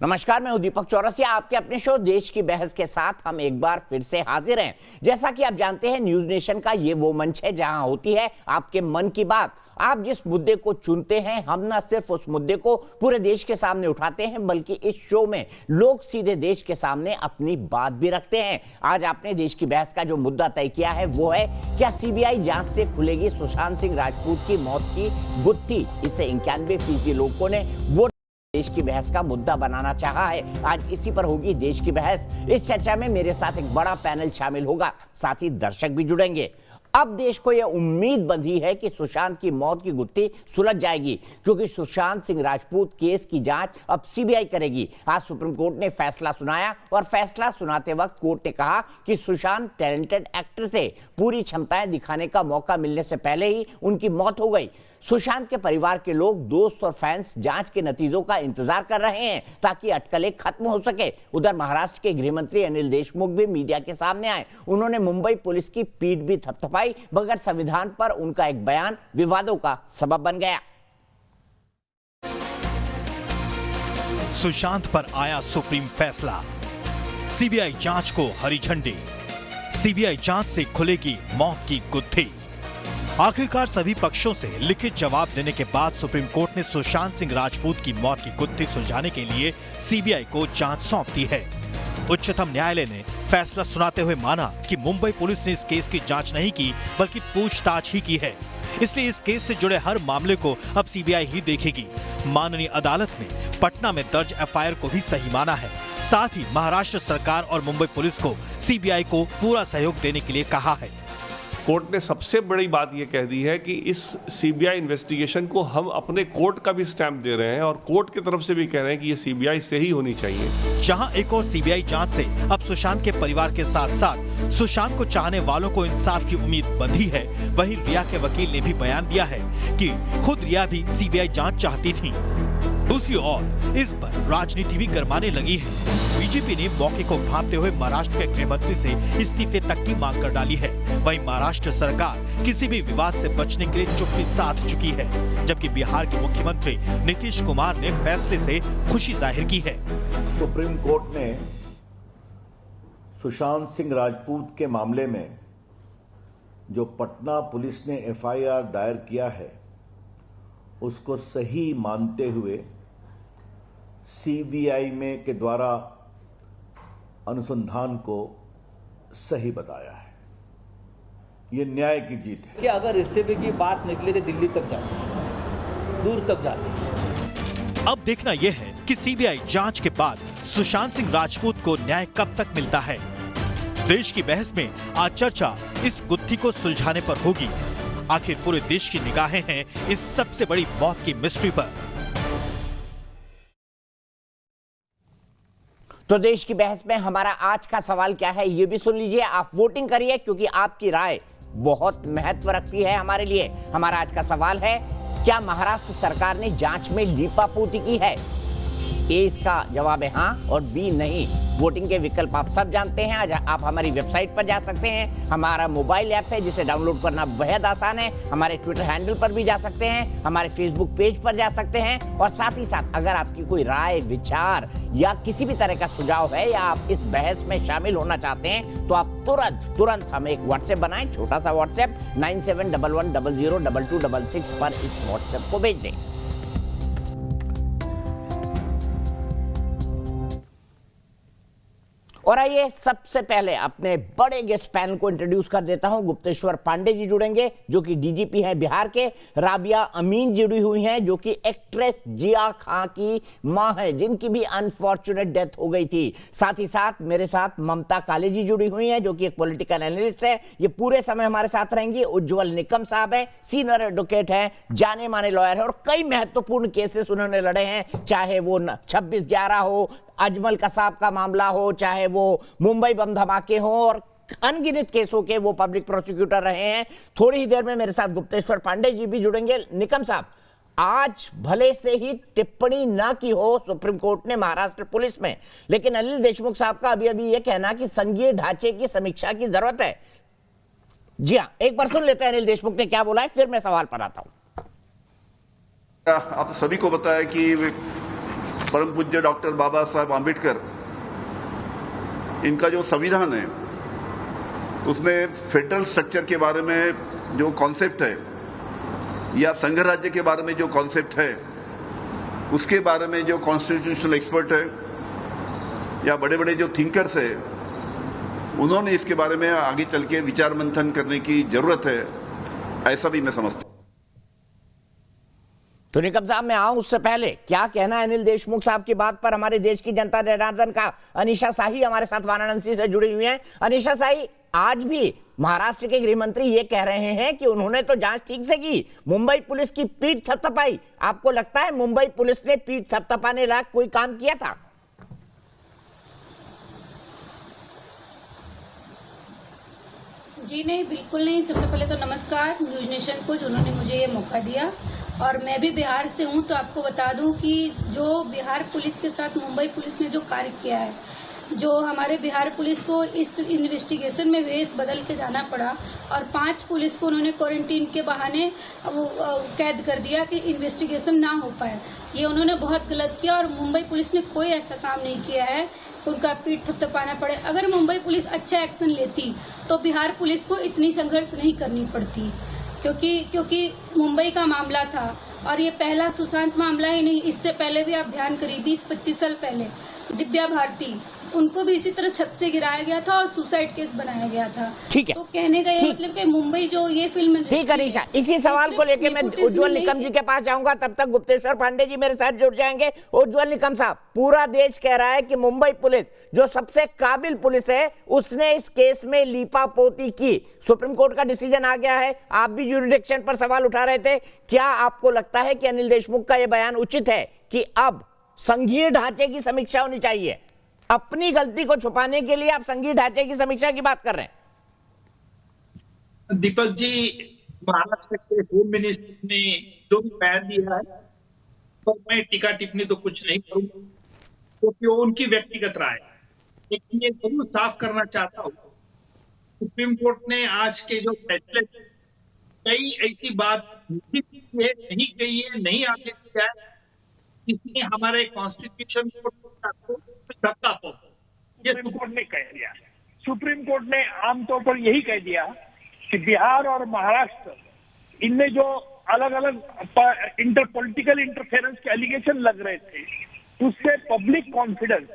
नमस्कार, मैं हूं दीपक चौरसिया। आपके अपने शो देश की बहस के साथ हम एक बार फिर से हाजिर हैं। जैसा कि आप जानते हैं, न्यूज नेशन का ये वो मंच है जहां होती है आपके मन की बात। आप जिस मुद्दे को चुनते हैं, हम न सिर्फ उस मुद्दे को पूरे देश के सामने उठाते हैं, बल्कि इस शो में लोग सीधे देश के सामने अपनी बात भी रखते हैं। आज आपने देश की बहस का जो मुद्दा तय किया है वो है, क्या सीबीआई जांच से खुलेगी सुशांत सिंह राजपूत की मौत की गुत्थी। इसे 91% लोगों ने वोट देश की बहस का मुद्दा बनाना चाहा है। आज इसी पर होगी देश की बहस। इस चर्चा में मेरे साथ एक बड़ा पैनल शामिल होगा, साथ ही दर्शक भी जुड़ेंगे। अब देश को यह उम्मीद बंधी है कि सुशांत की मौत की गुत्थी सुलझ जाएगी, क्योंकि सुशांत सिंह राजपूत केस की जांच अब सीबीआई करेगी। आज सुप्रीम कोर्ट ने फैसला सुनाया और फैसला सुनाते वक्त कोर्ट ने कहा कि सुशांत टैलेंटेड एक्टर थे, पूरी क्षमताएं दिखाने का मौका मिलने से पहले ही उनकी मौत हो गई। सुशांत के परिवार के लोग, दोस्त और फैंस जांच के नतीजों का इंतजार कर रहे हैं ताकि अटकलें खत्म हो सके। उधर महाराष्ट्र के गृह मंत्री अनिल देशमुख भी मीडिया के सामने आए। उन्होंने मुंबई पुलिस की पीठ भी थपथपाई, मगर संविधान पर उनका एक बयान विवादों का सबब बन गया। सुशांत पर आया सुप्रीम फैसला, सीबीआई जांच को हरी झंडी। सीबीआई जांच से खुलेगी मौत की गुत्थी। आखिरकार सभी पक्षों से लिखित जवाब देने के बाद सुप्रीम कोर्ट ने सुशांत सिंह राजपूत की मौत की गुत्थी सुलझाने के लिए सीबीआई को जांच सौंप दी है। उच्चतम न्यायालय ने फैसला सुनाते हुए माना कि मुंबई पुलिस ने इस केस की जांच नहीं की, बल्कि पूछताछ ही की है। इसलिए इस केस से जुड़े हर मामले को अब सीबीआई ही देखेगी। माननीय अदालत ने पटना में दर्ज एफआईआर को भी सही माना है। साथ ही महाराष्ट्र सरकार और मुंबई पुलिस को सीबीआई को पूरा सहयोग देने के लिए कहा है। कोर्ट ने सबसे बड़ी बात यह कह दी है कि इस सीबीआई इन्वेस्टिगेशन को हम अपने कोर्ट का भी स्टैंप दे रहे हैं और कोर्ट की तरफ से भी कह रहे हैं कि ये सीबीआई से ही होनी चाहिए। जहां एक और सीबीआई जांच से अब सुशांत के परिवार के साथ साथ सुशांत को चाहने वालों को इंसाफ की उम्मीद बंधी है, वहीं रिया के वकील ने भी बयान दिया है कि खुद रिया भी सीबीआई जांच चाहती थी। दूसरी ओर इस पर राजनीति भी गरमाने लगी है। बीजेपी ने मौके को भांपते हुए महाराष्ट्र के गृह मंत्री से इस्तीफे तक की मांग कर डाली है। वहीं महाराष्ट्र सरकार किसी भी विवाद से बचने के लिए चुप्पी साध चुकी है, जबकि बिहार के मुख्यमंत्री नीतीश कुमार ने फैसले से खुशी जाहिर की है। सुप्रीम कोर्ट ने सुशांत सिंह राजपूत के मामले में जो पटना पुलिस ने एफआईआर दायर किया है उसको सही मानते हुए सीबीआई में के द्वारा अनुसंधान को सही बताया है। ये न्याय की जीत है कि अगर इस्तीफे की बात निकले तो दिल्ली तक जाती, दूर तक जाती। अब देखना यह है कि सीबीआई जांच के बाद सुशांत सिंह राजपूत को न्याय कब तक मिलता है। देश की बहस में आज चर्चा इस गुत्थी को सुलझाने पर होगी। आखिर पूरे देश की निगाहें हैं इस सबसे बड़ी मौत की मिस्ट्री पर। तो देश की बहस में हमारा आज का सवाल क्या है, ये भी सुन लीजिए। आप वोटिंग करिए, क्योंकि आपकी राय बहुत महत्व रखती है हमारे लिए। हमारा आज का सवाल है, क्या महाराष्ट्र सरकार ने जांच में लीपापोती की है? ए इसका जवाब है हाँ, और बी नहीं। वोटिंग के विकल्प आप सब जानते हैं। आज आप हमारी वेबसाइट पर जा सकते हैं। हमारा मोबाइल ऐप है जिसे डाउनलोड करना बेहद आसान है। हमारे ट्विटर हैंडल पर भी जा सकते हैं, हमारे फेसबुक पेज पर जा सकते हैं। और साथ ही साथ अगर आपकी कोई राय, विचार या किसी भी तरह का सुझाव है, या आप इस बहस में शामिल होना चाहते हैं, तो आप तुरंत हमें एक व्हाट्सएप बनाएं, छोटा सा व्हाट्सएप 9711002266 पर इस व्हाट्सएप को भेज दें। और आइए सबसे पहले अपने बड़े गेस्ट पैनल को इंट्रोड्यूस कर देता हूं। गुप्तेश्वर पांडे जी जुड़ेंगे, जो कि डीजीपी हैं बिहार के। राबिया अमीन जुड़ी हुई हैं, जो कि एक्ट्रेस जिया खान की मां है, जिनकी भी अनफॉर्चुनेट डेथ हो गई थी। साथ ही साथ मेरे साथ ममता काले जी जुड़ी हुई हैं, जो कि एक पॉलिटिकल एनालिस्ट है। ये पूरे समय हमारे साथ रहेंगी। उज्जवल निकम साहब है, सीनियर एडवोकेट है, जाने माने लॉयर है, और कई महत्वपूर्ण केसेस उन्होंने लड़े हैं, चाहे वो 26/11 हो, अजमल कसाब का मामला हो, चाहे वो मुंबई बम धमाके हो, और अनगिनत केसों के वो पब्लिक प्रोसिक्यूटर रहे हैं। थोड़ी ही देर में मेरे साथ गुप्तेश्वर पांडे जी भी जुड़ेंगे। निकम साहब, आज भले से ही टिप्पणी ना की हो सुप्रीम कोर्ट ने महाराष्ट्र पुलिस में, लेकिन अनिल देशमुख साहब का अभी ये कहना कि संघीय ढांचे की समीक्षा की जरूरत है। जी हाँ, एक बार सुन लेते हैं अनिल देशमुख ने क्या बोला है, फिर मैं सवाल पर आता हूं। आप सभी को बताया कि परम पूज्य डॉक्टर बाबा साहब आम्बेडकर, इनका जो संविधान है उसमें फेडरल स्ट्रक्चर के बारे में जो कॉन्सेप्ट है या संघ राज्य के बारे में जो कॉन्सेप्ट है, उसके बारे में जो कॉन्स्टिट्यूशनल एक्सपर्ट है या बड़े बड़े जो थिंकर्स है, उन्होंने इसके बारे में आगे चल के विचार मंथन करने की जरूरत है, ऐसा भी मैं समझता हूं। तो निकम साहब, मैं आऊं उससे पहले क्या कहना है अनिल देशमुख साहब की बात पर हमारे देश की जनता जनार्दन का। अनीशा शाही हमारे साथ वाराणसी से जुड़ी हुई हैं। अनीशा शाही, आज भी महाराष्ट्र के गृह मंत्री ये कह रहे हैं कि उन्होंने तो जांच ठीक से की, मुंबई पुलिस की पीठ थपथपाई। आपको लगता है मुंबई पुलिस ने पीठ थपथपाने लायक कोई काम किया था? जी नहीं, बिल्कुल नहीं। सबसे पहले तो नमस्कार न्यूज नेशन को, जिन्होंने मुझे ये मौका दिया। और मैं भी बिहार से हूं, तो आपको बता दूं कि जो बिहार पुलिस के साथ मुंबई पुलिस ने जो कार्य किया है, जो हमारे बिहार पुलिस को इस इन्वेस्टिगेशन में वेश बदल के जाना पड़ा और 5 पुलिस को उन्होंने क्वारंटीन के बहाने कैद कर दिया कि इन्वेस्टिगेशन ना हो पाए, ये उन्होंने बहुत गलत किया। और मुंबई पुलिस ने कोई ऐसा काम नहीं किया है उनका पीठ थपथपाना पड़े। अगर मुंबई पुलिस अच्छा एक्शन लेती तो बिहार पुलिस को इतनी संघर्ष नहीं करनी पड़ती, क्योंकि मुंबई का मामला था और ये पहला सुशांत मामला ही नहीं, इससे पहले भी आप ध्यान करिए 20-25 साल पहले दिव्या भारती, उनको भी इसी तरह छत से गिराया गया था और सुसाइड केस बनाया गया था। ठीक है, तो कहने का ये मतलब कि मुंबई जो ये फिल्म, ठीक अनीशा, इसी सवाल को लेकर मैं उज्जवल निकम जी के पास जाऊंगा, तब तक गुप्तेश्वर पांडे जी मेरे साथ जुड़ जाएंगे। उज्जवल निकम साहब, पूरा देश कह रहा है कि मुंबई पुलिस जो सबसे काबिल पुलिस है, उसने इस केस में लीपापोती की। सुप्रीम कोर्ट का डिसीजन आ गया है, आप भी ज्यूरिडिक्शन पर सवाल उठा रहे थे। क्या आपको लगता है कि अनिल देशमुख का यह बयान उचित है कि अब संघीय ढांचे की समीक्षा होनी चाहिए? अपनी गलती को छुपाने के लिए आप संघीय ढांचे की समीक्षा की बात कर रहे हैं। दीपक जी, महाराष्ट्र के होम मिनिस्टर ने जो भी बयान दिया है, तो मैं टीका टिप्पणी तो कुछ नहीं करूंगा, क्योंकि वो उनकी व्यक्तिगत राय है। लेकिन ये जरूर साफ करना चाहता हूँ, सुप्रीम कोर्ट ने आज के जो फैसले, कई ऐसी बात नहीं कही है, नहीं आगे किया है, इसने हमारे कॉन्स्टिट्यूशन को ये सुप्रीम कोर्ट ने कह दिया। सुप्रीम कोर्ट ने आमतौर पर यही कह दिया कि बिहार और महाराष्ट्र, इनमें जो अलग अलग पॉलिटिकल इंटरफेरेंस के एलिगेशन लग रहे थे, उससे पब्लिक कॉन्फिडेंस,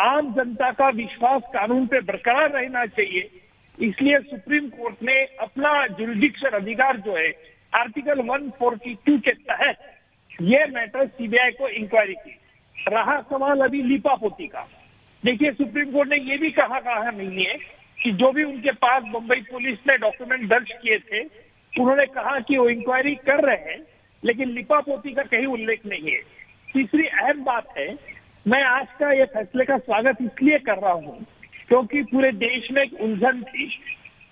आम जनता का विश्वास कानून पे बरकरार रहना चाहिए। इसलिए सुप्रीम कोर्ट ने अपना जुरिडिक्शन अधिकार जो है आर्टिकल 142 के तहत ये मैटर सीबीआई को इंक्वायरी की। रहा सवाल अभी लीपापोती का, देखिए सुप्रीम कोर्ट ने ये भी कहा नहीं है कि जो भी उनके पास मुंबई पुलिस ने डॉक्यूमेंट दर्ज किए थे, उन्होंने कहा कि वो इंक्वायरी कर रहे हैं, लेकिन लीपापोती का कहीं उल्लेख नहीं है। तीसरी अहम बात है, मैं आज का ये फैसले का स्वागत इसलिए कर रहा हूँ क्योंकि पूरे देश में एक उलझन थी।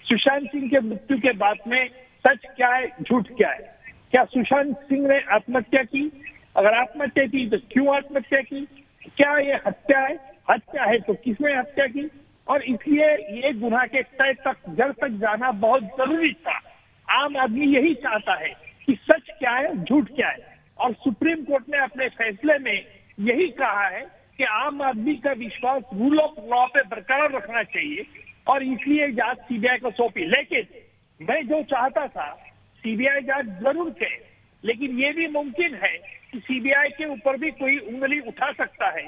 सुशांत सिंह के मृत्यु के बाद में सच क्या है, झूठ क्या है? क्या सुशांत सिंह ने आत्महत्या की? अगर आत्महत्या की तो क्यों आत्महत्या की? क्या ये हत्या है? हत्या है तो किसने हत्या की? और इसलिए ये गुनाह के तय तक, जड़ तक जाना बहुत जरूरी था। आम आदमी यही चाहता है कि सच क्या है, झूठ क्या है। और सुप्रीम कोर्ट ने अपने फैसले में यही कहा है कि आम आदमी का विश्वास रूल ऑफ लॉ पे बरकरार रखना चाहिए और इसलिए जांच सीबीआई को सौंपी। लेकिन मैं जो चाहता था, सीबीआई जांच जरूर करे, लेकिन ये भी मुमकिन है कि सीबीआई के ऊपर भी कोई उंगली उठा सकता है,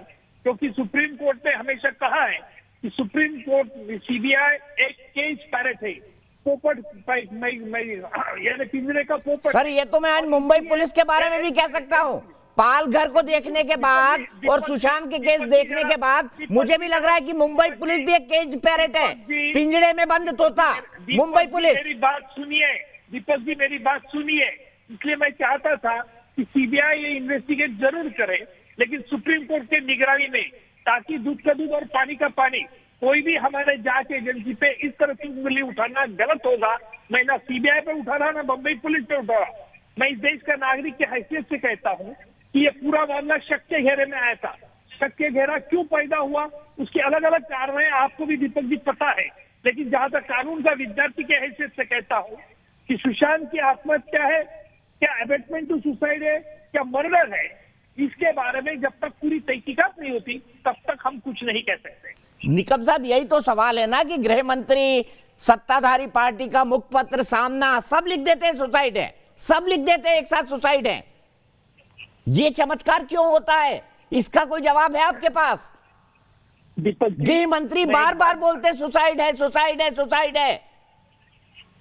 क्योंकि सुप्रीम कोर्ट ने हमेशा कहा है कि सुप्रीम कोर्ट, सीबीआई एक केज पैरेट है, पोपट, यानी पिंजरे का पोपट। सर, ये तो मैं आज मुंबई पुलिस के बारे में भी कह सकता हूँ। पाल घर को देखने के बाद और सुशांत के केस देखने के बाद मुझे भी लग रहा है कि मुंबई पुलिस भी एक केज पैरेट है, पिंजरे में बंद तोता। मुंबई पुलिस, मेरी बात सुनिए दीपक जी, मेरी बात सुनिए। इसलिए मैं चाहता था कि सीबीआई ये इन्वेस्टिगेट जरूर करे, लेकिन सुप्रीम कोर्ट के निगरानी में, ताकि दूध का दूध और पानी का पानी, कोई भी हमारे जांच एजेंसी पे इस तरह की उंगली उठाना गलत होगा। मैं ना सीबीआई पे उठा रहा, ना मुंबई पुलिस पे उठा रहा। मैं इस देश का नागरिक की हैसियत से कहता हूँ कि ये पूरा मामला शक के घेरे में आया था। शक के घेरा क्यों पैदा हुआ, उसके अलग अलग कारण है, आपको भी दीपक जी पता है। लेकिन जहां तक कानून का विद्यार्थी के हैसियत से कहता हूँ कि सुशांत की आत्महत्या है, क्या अबेटमेंट टू सुसाइड है, क्या मर्डर है, इसके बारे में जब तक पूरी तहकीकात नहीं होती तब तक हम कुछ नहीं कह सकते। निकम साहब, यही तो सवाल है ना कि गृह मंत्री, सत्ताधारी पार्टी का मुखपत्र, सामना, सब लिख देते हैं सुसाइड है, सब लिख देते हैं एक साथ सुसाइड है। ये चमत्कार क्यों होता है? इसका कोई जवाब है आपके पास? गृह मंत्री बार बार बोलते हैं सुसाइड है, सुसाइड है, सुसाइड है।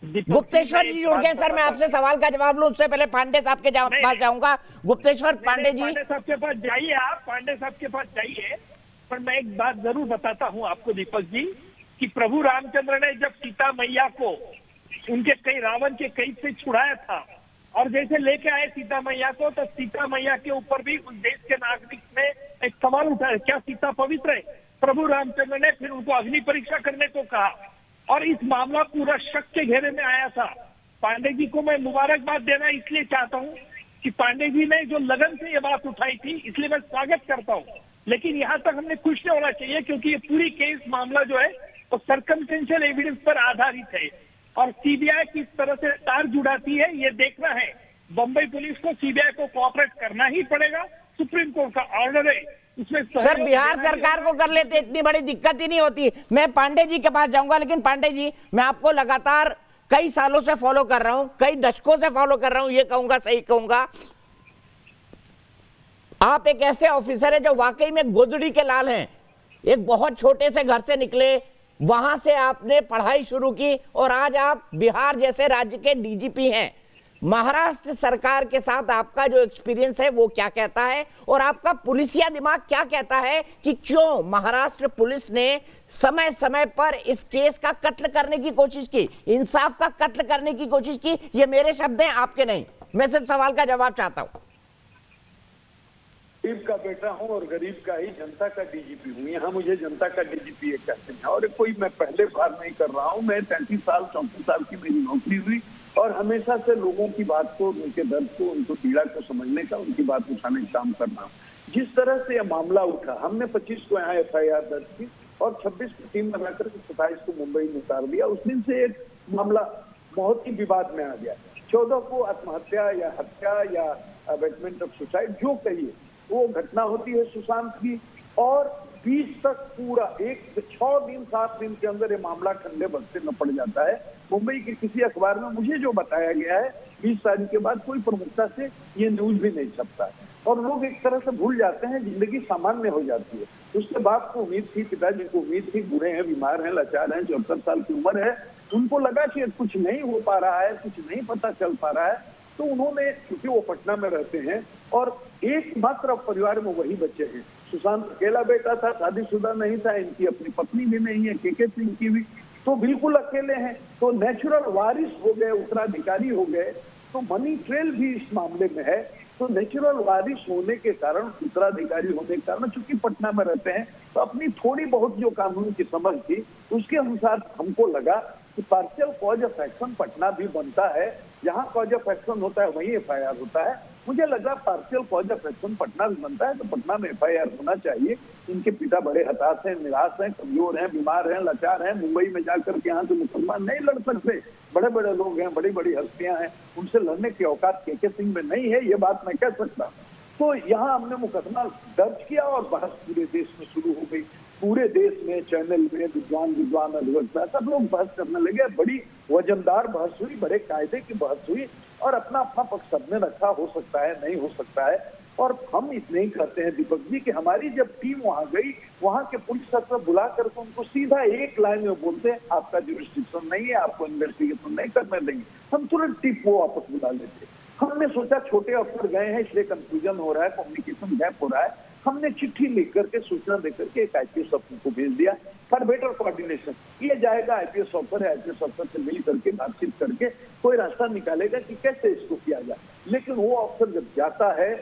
गुप्तेश्वर जी जुड़ गए। सर, मैं आपसे सवाल का जवाब लूं उससे पहले पांडे साहब के पास जाऊंगा। गुप्तेश्वर पांडे जी, पांडे साहब के पास जाइए, आप पांडे साहब के पास जाइए। पर मैं एक बात जरूर बताता हूं आपको दीपक जी, कि प्रभु रामचंद्र ने जब सीता मैया को उनके कई रावण के कैद से छुड़ाया था और जैसे लेके आए सीता मैया को, तो सीता मैया के ऊपर भी उस देश के नागरिक ने एक सवाल उठाया, क्या सीता पवित्र है? प्रभु रामचंद्र ने फिर उनको अग्नि परीक्षा करने को कहा और इस मामला पूरा शक के घेरे में आया था। पांडे जी को मैं मुबारकबाद देना इसलिए चाहता हूं कि पांडे जी ने जो लगन से ये बात उठाई थी, इसलिए मैं स्वागत करता हूं। लेकिन यहां तक हमने खुश नहीं होना चाहिए, क्योंकि ये पूरी केस मामला जो है वो सर्कमस्टेंशियल एविडेंस पर आधारित है और सीबीआई किस तरह से तार जुड़ाती है ये देखना है। बम्बई पुलिस को सीबीआई को कोऑपरेट करना ही पड़ेगा। सुप्रीम कोर्ट का ऑर्डर है, उसमें सर बिहार सरकार को कर लेते, इतनी बड़ी दिक्कत ही नहीं होती। मैं पांडे जी के पास जाऊंगा, लेकिन पांडे जी, मैं आपको लगातार कई सालों से फॉलो कर रहा हूं, कई दशकों से फॉलो कर रहा हूं, ये कहूंगा, सही कहूंगा, आप एक ऐसे ऑफिसर है जो वाकई में गोदड़ी के लाल हैं। एक बहुत छोटे से घर से निकले, वहां से आपने पढ़ाई शुरू की और आज आप बिहार जैसे राज्य के डीजीपी हैं। महाराष्ट्र सरकार के साथ आपका जो एक्सपीरियंस है वो क्या कहता है और आपका पुलिसिया दिमाग क्या कहता है कि क्यों महाराष्ट्र पुलिस ने समय समय पर इस केस का कत्ल करने की कोशिश की, इंसाफ का कत्ल करने की कोशिश की? ये मेरे शब्द हैं, आपके नहीं। मैं सिर्फ सवाल का जवाब चाहता हूं। गरीब का बेटा हूं और गरीब का ही जनता का डीजीपी हूं। यहाँ मुझे जनता का डीजीपी कहते हैं और कोई मैं पहले बार नहीं कर रहा हूं। मैं 33 साल 34 साल की मेरी नौकरी हुई और हमेशा से लोगों की बात को, उनके दर्द को, उनको पीड़ा को समझने का, उनकी बात उठाने का काम करना। जिस तरह से यह मामला उठा, हमने 25 को यहाँ FIR दर्ज की और 26 को टीम बनाकर 27 को मुंबई में उतार दिया। उस दिन से एक मामला बहुत ही विवाद में आ गया। 14 को आत्महत्या या हत्या या अबेटमेंट ऑफ सुसाइड जो कहिए वो घटना होती है सुशांत की, और 20 तक पूरा 6 दिन 7 दिन के अंदर ये मामला ठंडे बस्ते में पड़ जाता है। मुंबई के किसी अखबार में मुझे जो बताया गया है 20 तारीख के बाद कोई प्रमुखता से ये न्यूज भी नहीं छपता है और लोग एक तरह से भूल जाते हैं, जिंदगी सामान्य हो जाती है। उसके बाप को उम्मीद थी, पिताजी को उम्मीद थी, बूढ़े हैं, बीमार हैं, लाचार हैं, 74 साल की उम्र है, उनको लगा कि कुछ नहीं हो पा रहा है, कुछ नहीं पता चल पा रहा है, तो उन्होंने, क्योंकि वो पटना में रहते हैं और एकमात्र परिवार में वही बच्चे हैं। सुशांत अकेला बेटा था, शादीशुदा नहीं था, इनकी अपनी पत्नी भी नहीं है, के सिंह की भी, तो बिल्कुल अकेले हैं। तो नेचुरल वारिस हो गए, उत्तराधिकारी हो गए। तो मनी ट्रेल भी इस मामले में है। तो नेचुरल वारिस होने के कारण, उत्तराधिकारी होने के कारण, चूंकि पटना में रहते हैं, तो अपनी थोड़ी बहुत जो कानून की समझ थी उसके अनुसार हमको लगा कि partial cause of action Patna भी बनता है। जहां कॉज ऑफ एक्शन होता है वहीं FIR होता है। मुझे लगा partial cause of action Patna भी बनता है, तो पटना में FIR होना चाहिए। इनके पिता बड़े हताश हैं, निराश हैं, कमजोर हैं, बीमार हैं, लाचार हैं, मुंबई में जाकर के यहाँ से मुसलमान नहीं लड़ सकते। बड़े बड़े लोग हैं, बड़ी बड़ी हस्तियां हैं, उनसे लड़ने की औकात के सिंह में नहीं है, ये बात मैं कह सकता हूँ। तो यहाँ हमने मुकदमा दर्ज किया और बहस पूरे देश में शुरू हो गई। पूरे देश में, चैनल में, विद्वान अधिवक्ता सब लोग बहस करने लगे। बड़ी वजनदार बहस हुई, बड़े कायदे की बहस हुई और अपना अपना पक्ष सबने रखा। हो सकता है, नहीं हो सकता है। और हम इतने ही कहते हैं दीपक जी कि हमारी जब टीम वहां गई, वहां के पुलिस अफसर बुला करके उनको सीधा एक लाइन में बोलते, आपका जुरिस्डिक्शन नहीं है, आपको इन्वेस्टिगेशन नहीं करने देंगे। हम तुरंत टीम को वापस बुला लेते। हमने सोचा छोटे अफसर गए हैं इसलिए कंफ्यूजन हो रहा है, कम्युनिकेशन गैप हो रहा है। हमने चिट्ठी लिख करके, सूचना देकर के एक IPS अफसर को भेज दिया फॉर बेटर कोऑर्डिनेशन। ये जाएगा, IPS ऑफिसर है, IPS ऑफिसर से मिल करके बातचीत करके कोई रास्ता निकालेगा कि कैसे इसको किया जाए। लेकिन वो अफसर जब जाता है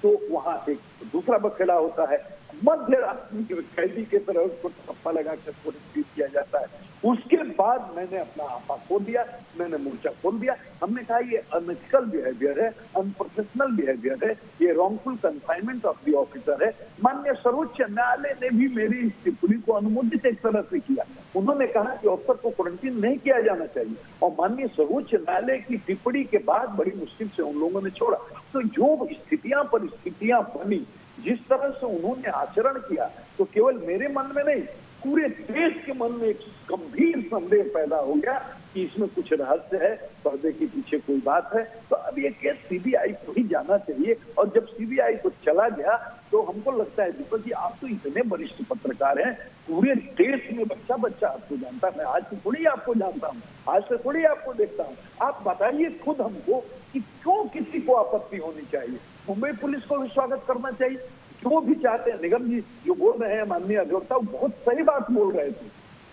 तो वहां एक दूसरा बखेड़ा होता है। मध्य रात्रि के कैदी की तरह उसको ठप्पा लगा कर ट्रीट किया जाता है। उसके बाद मैंने अपना आपा खोल दिया, मैंने मोर्चा खोल दिया। हमने कहा ये अनएथिकल बिहेवियर है, अनप्रोफेशनल बिहेवियर है, ये wrongful confinement of the officer है। माननीय सर्वोच्च न्यायालय ने भी मेरी इस टिप्पणी को अनुमोदित एक तरह से किया। उन्होंने कहा कि ऑफिसर को क्वारंटीन नहीं किया जाना चाहिए, और माननीय सर्वोच्च न्यायालय की टिप्पणी के बाद बड़ी मुश्किल से उन लोगों ने छोड़ा। तो जो स्थितियां परिस्थितियां बनी, जिस तरह से उन्होंने आचरण किया, तो केवल मेरे मन में नहीं, पूरे देश के मन में एक गंभीर संदेह पैदा हो गया कि इसमें कुछ रहस्य है, पर्दे के पीछे कोई बात है। तो अब ये केस सीबीआई को ही जाना चाहिए। और जब सीबीआई को चला गया तो हमको लगता है दीपक जी, आप तो इतने वरिष्ठ पत्रकार हैं, पूरे देश में बच्चा बच्चा आपको जानता है। मैं आज से थोड़ी आपको जानता हूँ, आज से थोड़ी आपको देखता हूँ। आप बताइए खुद हमको कि क्यों किसी को आपत्ति होनी चाहिए। मुंबई पुलिस को भी स्वागत करना चाहिए, जो भी चाहते हैं। निगम जी जो बोल रहे हैं, माननीय अधिवक्ता, बहुत सही बात बोल रहे थे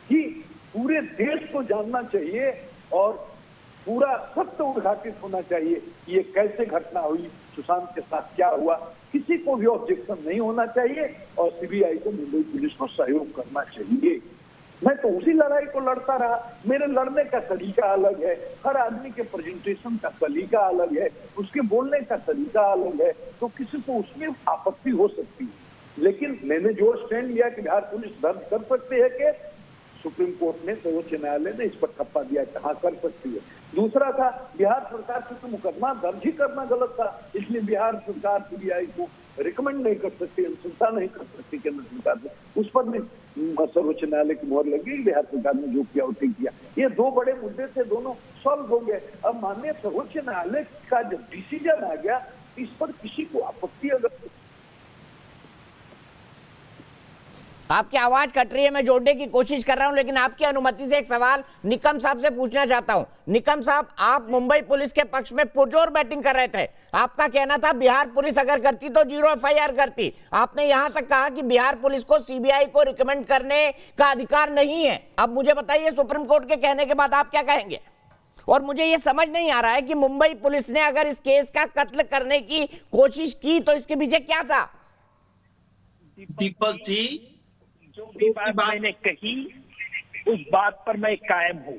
कि पूरे देश को जानना चाहिए और पूरा सत्य उद्घाटित होना चाहिए कि ये कैसे घटना हुई, सुशांत के साथ क्या हुआ। किसी को भी ऑब्जेक्शन नहीं होना चाहिए और सीबीआई को मुंबई पुलिस को सहयोग करना चाहिए। मैं तो उसी लड़ाई को लड़ता रहा। मेरे लड़ने का तरीका अलग है, हर आदमी के प्रेजेंटेशन का तरीका अलग है, उसके बोलने का तरीका अलग है, तो किसी को उसमें आपत्ति हो सकती है। लेकिन मैंने जो स्टैंड लिया कि बिहार पुलिस दर्ज कर सकती है कि सुप्रीम कोर्ट ने, सर्वोच्च न्यायालय ने इस पर ठप्पा दिया, कहाँ कर सकती है। दूसरा था बिहार सरकार से तो मुकदमा दर्ज ही करना गलत था, इसलिए बिहार सरकार सीबीआई को रिकमेंड नहीं कर सकती, अनुशंसा नहीं कर सकती केंद्र सरकार से। उस पर भी सर्वोच्च न्यायालय की मोहर लगी, बिहार सरकार ने जो किया वो ठीक किया। ये दो बड़े मुद्दे थे, दोनों सॉल्व हो गए। अब माननीय सर्वोच्च न्यायालय का जब डिसीजन आ गया, इस पर किसी को आपत्ति अगर आपकी आवाज कट रही है, मैं जोड़ने की कोशिश कर रहा हूं, लेकिन आपकी अनुमति से एक सवाल निकम साहब से पूछना चाहता हूं। निकम साहब, आप मुंबई पुलिस के पक्ष में पुरजोर बैटिंग कर रहे थे। आपका कहना था बिहार पुलिस अगर करती तो 0 FIR करती। आपने यहां तक कहा कि बिहार पुलिस को सीबीआई को रिकमेंड करने का अधिकार नहीं है। अब मुझे बताइए, सुप्रीम कोर्ट के कहने के बाद आप क्या कहेंगे? और मुझे यह समझ नहीं आ रहा है कि मुंबई पुलिस ने अगर इस केस का कत्ल करने की कोशिश की तो इसके पीछे क्या था? दीपक जी, जो भी बात मैंने कही उस बात पर मैं कायम हूं।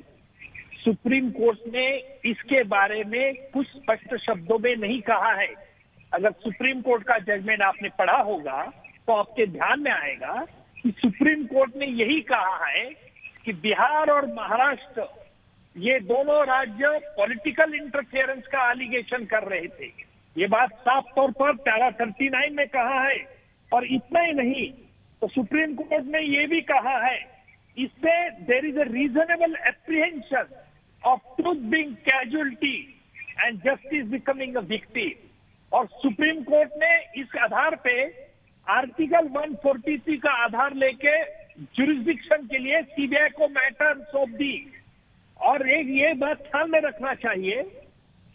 सुप्रीम कोर्ट ने इसके बारे में कुछ स्पष्ट शब्दों में नहीं कहा है। अगर सुप्रीम कोर्ट का जजमेंट आपने पढ़ा होगा तो आपके ध्यान में आएगा कि सुप्रीम कोर्ट ने यही कहा है कि बिहार और महाराष्ट्र ये दोनों राज्य पॉलिटिकल इंटरफेरेंस का एलिगेशन कर रहे थे। ये बात साफ तौर पर पैरा 39 में कहा है। और इतना ही नहीं, तो सुप्रीम कोर्ट ने यह भी कहा है, इससे there is a reasonable apprehension of truth being casualty and justice becoming a victim. और सुप्रीम कोर्ट ने इस आधार पे आर्टिकल 143 का आधार लेके जुरिस्डिक्शन के लिए सीबीआई को मैटर सौंप दी। और एक ये बात ध्यान में रखना चाहिए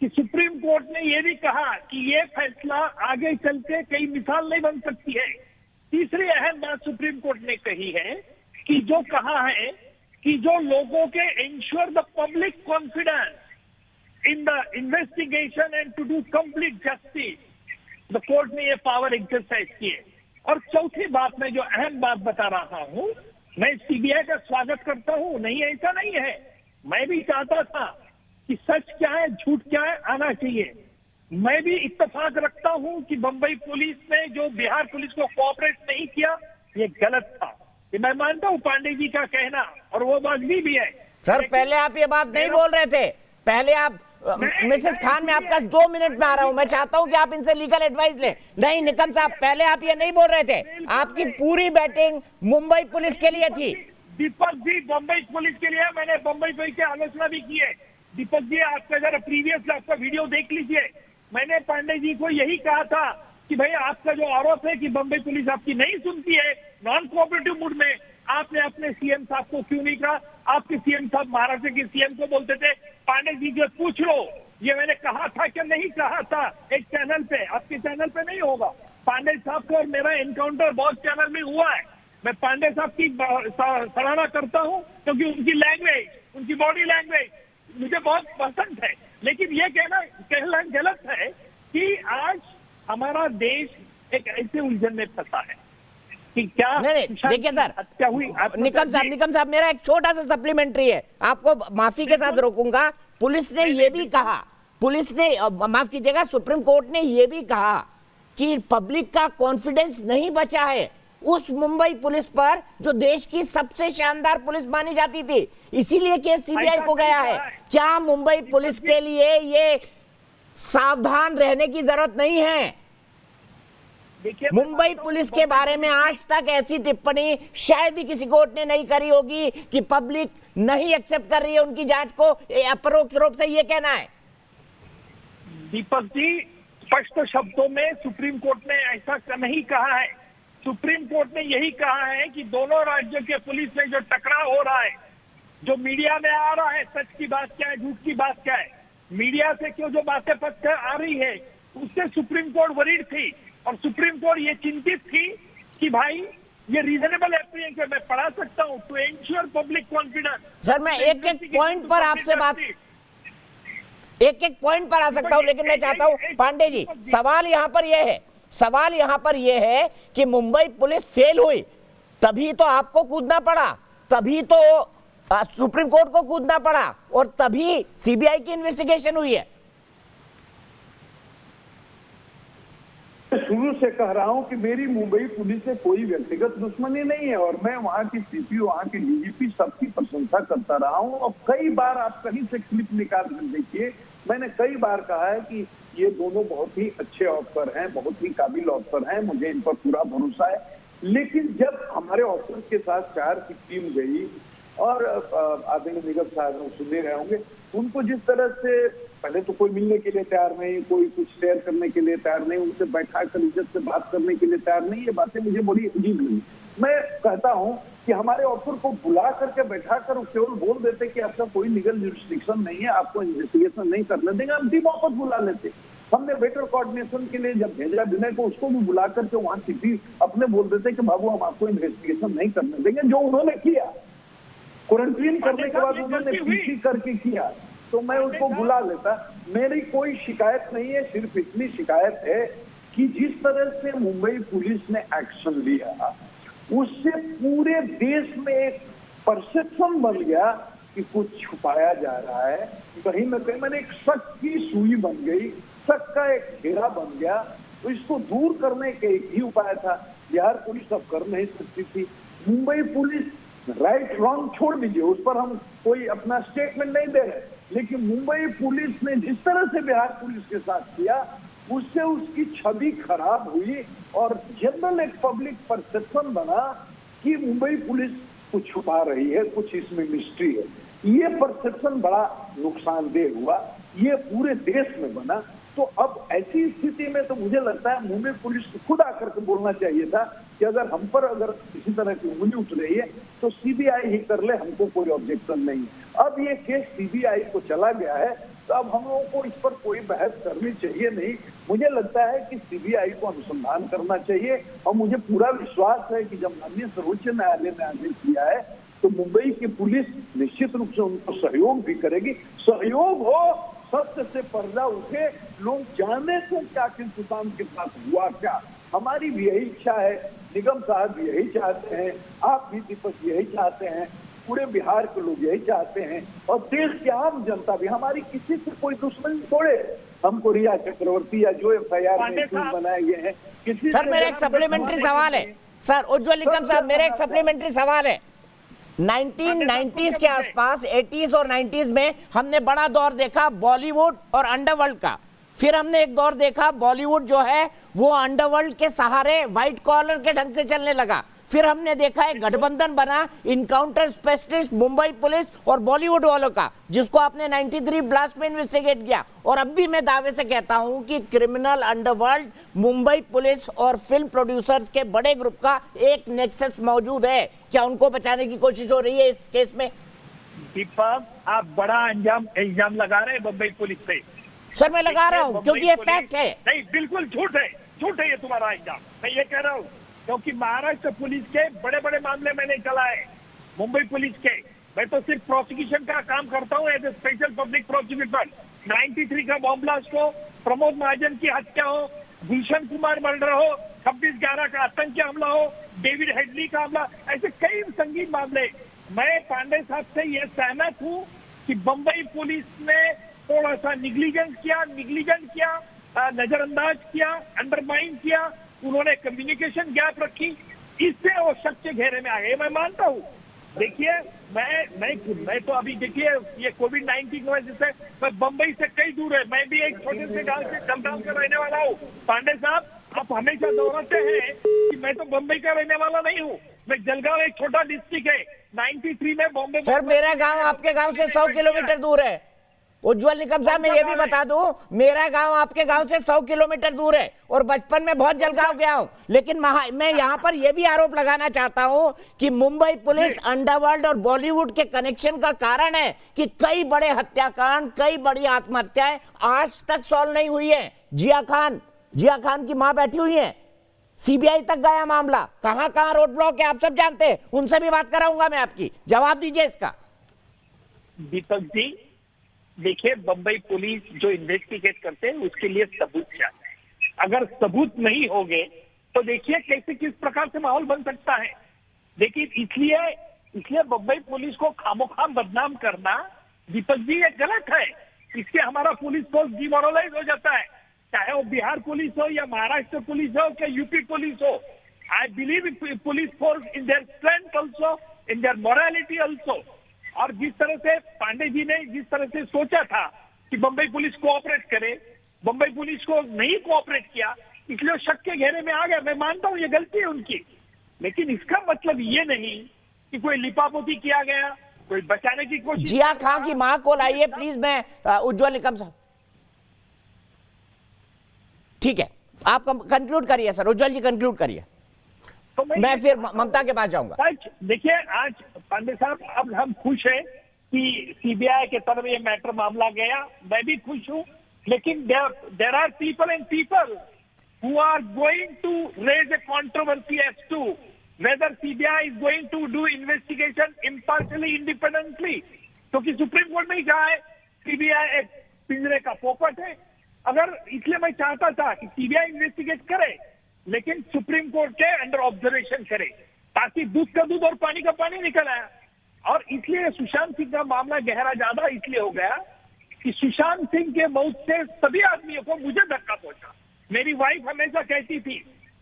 कि सुप्रीम कोर्ट ने यह भी कहा कि ये फैसला आगे चल के कई मिसाल नहीं बन सकती है। तीसरी अहम बात सुप्रीम कोर्ट ने कही है कि जो कहा है कि जो लोगों के ensure the public confidence in the investigation and to do complete justice, the court ने ये पावर एक्सरसाइज किए। और चौथी बात, मैं जो अहम बात बता रहा हूं, मैं सीबीआई का स्वागत करता हूं, नहीं ऐसा नहीं है। मैं भी चाहता था कि सच क्या है झूठ क्या है आना चाहिए। मैं भी इत्तेफाक रखता हूं कि मुंबई पुलिस ने जो बिहार पुलिस को कोऑपरेट नहीं किया ये गलत था। ये मैं मानता हूं पांडे जी का कहना, और वो बात भी है। सर पहले आप ये बात नहीं बोल रहे थे, पहले आप मिसेस खान, मैं आपका 2 मिनट में आ रहा हूं, मैं चाहता हूं कि आप इनसे लीगल एडवाइस लें। नहीं निकम साहब, पहले आप ये नहीं बोल रहे थे, आपकी पूरी बैटिंग मुंबई पुलिस के लिए थी। दीपक जी, मुंबई पुलिस के लिए मैंने मुंबई पुलिस की आलोचना भी की है। दीपक जी, आपका जरा प्रीवियस आपका वीडियो देख लीजिए। मैंने पांडे जी को यही कहा था कि भाई आपका जो आरोप है कि मुंबई पुलिस आपकी नहीं सुनती है, नॉन कोऑपरेटिव मूड में, आपने अपने सीएम साहब को क्यों नहीं कहा? आपके सीएम साहब महाराष्ट्र के सीएम को बोलते थे पांडे जी को पूछ लो, ये मैंने कहा था कि नहीं कहा था एक चैनल पे, आपके चैनल पे नहीं होगा। पांडे साहब को और मेरा एनकाउंटर बहुत चैनल में हुआ है। मैं पांडे साहब की सराहना करता हूं क्योंकि उनकी लैंग्वेज, उनकी बॉडी लैंग्वेज मुझे बहुत पसंद है। लेकिन ये कहना गलत है कि आज हमारा देश एक ऐसे उलझन में फंसा है कि क्या नहीं देखिए सर, हत्या हुई। निकम साहब मेरा एक छोटा सा सप्लीमेंट्री है, आपको माफी के साथ रोकूंगा। पुलिस ने ये भी कहा, पुलिस ने माफ कीजिएगा, सुप्रीम कोर्ट ने ये भी कहा कि पब्लिक का कॉन्फिडेंस नहीं बचा है उस मुंबई पुलिस पर जो देश की सबसे शानदार पुलिस मानी जाती थी, इसीलिए केस सीबीआई को गया है। क्या मुंबई पुलिस के लिए ये सावधान रहने की जरूरत नहीं है? मुंबई पुलिस के बारे में आज तक ऐसी टिप्पणी शायद ही किसी कोर्ट ने नहीं करी होगी कि पब्लिक नहीं एक्सेप्ट कर रही है उनकी जांच को, अपरोक्ष रूप से ये कहना है। दीपक जी, स्पष्ट शब्दों में सुप्रीम कोर्ट ने ऐसा नहीं कहा है। सुप्रीम कोर्ट ने यही कहा है कि दोनों राज्यों के पुलिस में जो टकराव हो रहा है, जो मीडिया में आ रहा है, सच की बात क्या है, झूठ की बात क्या है, मीडिया से क्यों जो बातें पक्ष आ रही है, उससे सुप्रीम कोर्ट वरीड थी। और सुप्रीम कोर्ट ये चिंतित थी कि भाई ये रीजनेबल एप्रीहेंशन मैं पढ़ा सकता हूँ, to ensure public confidence. Sir मैं एक एक पॉइंट पर आपसे बात, एक एक पॉइंट पर आ सकता हूं, लेकिन मैं चाहता हूं पांडे जी, सवाल यहां पर यह है, सवाल यहां पर यह है कि मुंबई पुलिस फेल हुई तभी तो आपको कूदना पड़ा, तभी तो सुप्रीम कोर्ट को कूदना पड़ा और तभी सीबीआई की इन्वेस्टिगेशन हुई है। शुरू से कह रहा हूं कि मेरी मुंबई पुलिस से कोई व्यक्तिगत दुश्मनी नहीं है और मैं वहां की सीपी, वहां की डीजीपी सबकी प्रशंसा करता रहा हूं। और कई बार आप कहीं से क्लिप निकाल कर देखिए, मैंने कई बार कहा है कि ये दोनों बहुत ही अच्छे ऑफिसर हैं, बहुत ही काबिल ऑफिसर हैं, मुझे इन पर पूरा भरोसा है। लेकिन जब हमारे ऑफिसर के साथ 4 की टीम गई और आदरणीय निगम साहब सुन रहे होंगे, उनको जिस तरह से पहले तो कोई मिलने के लिए तैयार नहीं, कोई कुछ शेयर करने के लिए तैयार नहीं, उनसे बैठा कर इज्जत से बात करने के लिए तैयार नहीं, ये बातें मुझे बड़ी अजीब लगी। मैं कहता हूं कि हमारे ऑफिसर को बुला करके बैठा कर केवल बोल देते कि आपका कोई लीगल जुरिस्डिक्शन नहीं है, आपको इन्वेस्टिगेशन नहीं करने देंगे, हम टीम वापस बुला लेते। हमने बेटर कोऑर्डिनेशन के लिए जब भेजा विनय को, उसको भी बुला करके वहां सीपी अपने बोल देते कि बाबू हम आपको इन्वेस्टिगेशन नहीं करने देंगे, जो उन्होंने किया। क्वारंटीन करने के बाद उन्होंने पीसी करके किया, तो मैं उसको बुला लेता। मेरी कोई शिकायत नहीं है, सिर्फ इतनी शिकायत है कि जिस तरह से मुंबई पुलिस ने एक्शन लिया उससे पूरे देश में एक परसेप्शन बन गया कि कुछ छुपाया जा रहा है, कहीं न कहीं मैंने एक शक की सुई बन गई, शक का एक घेरा बन गया। तो इसको दूर करने के एक ही उपाय था। बिहार पुलिस अब कर नहीं सकती थी, मुंबई पुलिस राइट रॉन्ग छोड़ दीजिए, उस पर हम कोई अपना स्टेटमेंट नहीं दे रहे, लेकिन मुंबई पुलिस ने जिस तरह से बिहार पुलिस के साथ किया उससे उसकी छवि खराब हुई और जनरल एक पब्लिक परसेप्शन बना कि मुंबई पुलिस कुछ छुपा रही है, कुछ इसमें मिस्ट्री है। ये परसेप्शन बड़ा नुकसानदेह हुआ, ये पूरे देश में बना। तो अब ऐसी स्थिति में तो मुझे लगता है मुंबई पुलिस को खुद आकर के बोलना चाहिए था कि अगर हम पर अगर किसी तरह की उंगली उठ रही है तो सीबीआई ही कर ले, हमको कोई ऑब्जेक्शन नहीं है। अब ये केस सीबीआई को चला गया है, तो अब हम लोगों को इस पर कोई बहस करनी चाहिए नहीं। मुझे लगता है कि सीबीआई को अनुसंधान करना चाहिए और मुझे पूरा विश्वास है कि जब माननीय सर्वोच्च न्यायालय ने आदेश दिया है तो मुंबई की पुलिस निश्चित रूप से उनको सहयोग भी करेगी। सहयोग हो, सत्य से पर्दा उठे, लोग जाने को कि आखिर सुशांत के साथ हुआ क्या। हमारी भी यही इच्छा है, निगम साहब भी यही चाहते हैं, आप भी दीपक यही चाहते हैं, पूरे बिहार के लोग यही चाहते हैं और देश की आम जनता भी। हमारी किसी से कोई दुश्मनी थोड़े, हमको रिया चक्रवर्ती या जो एफआईआर में बनाए गए हैं किसी। सर मेरा एक सप्लीमेंट्री सवाल है सर, उज्ज्वल निकम साहब, मेरा एक सप्लीमेंट्री सवाल है। 1990s के आसपास 80s और 90s में हमने बड़ा दौर देखा बॉलीवुड और अंडरवर्ल्ड का, फिर हमने एक दौर देखा बॉलीवुड जो है वो अंडरवर्ल्ड के सहारे व्हाइट कॉलर के ढंग से चलने लगा, फिर हमने देखा एक गठबंधन बना इनकाउंटर स्पेशलिस्ट मुंबई पुलिस और बॉलीवुड वालों का, जिसको आपने 93 ब्लास्ट में इन्वेस्टिगेट किया। और अब भी मैं दावे से कहता हूं कि क्रिमिनल अंडरवर्ल्ड मुंबई पुलिस और फिल्म प्रोड्यूसर्स के बड़े ग्रुप का एक नेक्सस मौजूद है। क्या उनको बचाने की कोशिश हो रही है इस केस में? दीपक, आप बड़ा इल्जाम लगा रहे हैं मुंबई पुलिस पे। सर मैं लगा रहा हूं क्योंकि ये फैक्ट है। नहीं, बिल्कुल झूठ है, झूठ है ये तुम्हारा इल्जाम। मैं ये कह रहा हूँ क्योंकि महाराष्ट्र पुलिस के बड़े बड़े मामले मैंने चलाए, मुंबई पुलिस के। मैं तो सिर्फ प्रोसिक्यूशन का काम करता हूँ as a special public prosecutor. 93 का बॉम्ब ब्लास्ट हो, प्रमोद महाजन की हत्या हो, गुलशन कुमार मर्डर हो, 26/11 का आतंकी हमला हो, डेविड हेडली का हमला, ऐसे कई संगीन मामले। मैं पांडे साहब से यह सहमत हूं कि बंबई पुलिस ने थोड़ा सा निग्लिजेंट किया, नजरअंदाज किया, अंडरमाइन किया, उन्होंने कम्युनिकेशन गैप रखी, इससे वो शक के घेरे में आ गए। मैं मानता हूँ। देखिए मैं तो अभी देखिए ये कोविड-19 की वजह से मैं बंबई से कई दूर है, मैं भी एक छोटे से गांव से जलगांव का रहने वाला हूँ। पांडे साहब, आप हमेशा दोहराते हैं कि मैं तो बंबई का रहने वाला नहीं हूँ। मैं जलगांव एक छोटा डिस्ट्रिक्ट है, 93 में बॉम्बे। सर मेरा गांव आपके गांव से 100 किलोमीटर दूर है। उज्जवल निकम साहब, मैं ये भी बता दूं, मेरा गांव आपके गांव से 100 किलोमीटर दूर है और बचपन में बहुत जलगांव गया हूं। लेकिन मैं यहां पर यह भी आरोप लगाना चाहता हूं कि मुंबई पुलिस अंडरवर्ल्ड और बॉलीवुड के कनेक्शन का कारण है कि कई बड़े हत्याकांड, कई बड़ी आत्महत्याएं आज तक सॉल्व नहीं हुई है। जिया खान की मां बैठी हुई है, सीबीआई तक गया मामला, कहां रोड ब्लॉक है आप सब जानते हैं। उनसे भी बात कराऊंगा मैं आपकी, जवाब दीजिए इसका। दीपक जी, देखिए बंबई पुलिस जो इन्वेस्टिगेट करते हैं उसके लिए सबूत चाहिए। अगर सबूत नहीं होंगे तो देखिए कैसे किस प्रकार से माहौल बन सकता है। देखिए इसलिए बंबई पुलिस को खामोखाम बदनाम करना दीपक जी ये गलत है। इससे हमारा पुलिस फोर्स डिमोरलाइज हो जाता है, चाहे वो बिहार पुलिस हो या महाराष्ट्र पुलिस हो या यूपी पुलिस हो। I believe police force in their strength also, in their morality also. और जिस तरह से पांडे जी ने जिस तरह से सोचा था कि बंबई पुलिस कोऑपरेट करे, बंबई पुलिस को नहीं कोऑपरेट किया, इसलिए शक के घेरे में आ गया। मैं मानता हूं ये गलती है उनकी, लेकिन इसका मतलब ये नहीं कि कोई लिपापोती किया गया, कोई बचाने की कोशिश। जिया खान की मां को लाइए प्लीज। मैं उज्जवल निकम साहब, ठीक है, आप कंक्लूड करिए सर। उज्जवल जी कंक्लूड करिए, तो मैं फिर ममता के पास जाऊंगा। देखिए आज पांडे साहब, अब हम खुश हैं कि सीबीआई के तरफ ये मैटर मामला गया, मैं भी खुश हूं। लेकिन there are people who are going to raise a controversy as to whether CBI is going to do investigation impartially, independently. क्योंकि सुप्रीम कोर्ट ने कहा है सीबीआई एक पिंजरे का पोपट है। अगर इसलिए मैं चाहता था कि सीबीआई इन्वेस्टिगेट करे, लेकिन सुप्रीम कोर्ट के अंडर ऑब्जर्वेशन करे, ताकि दूध का दूध और पानी का पानी निकल आया। और इसलिए सुशांत सिंह का मामला गहरा ज्यादा इसलिए हो गया कि सुशांत सिंह के मौत से सभी आदमियों को, मुझे धक्का पहुंचा। मेरी वाइफ हमेशा कहती थी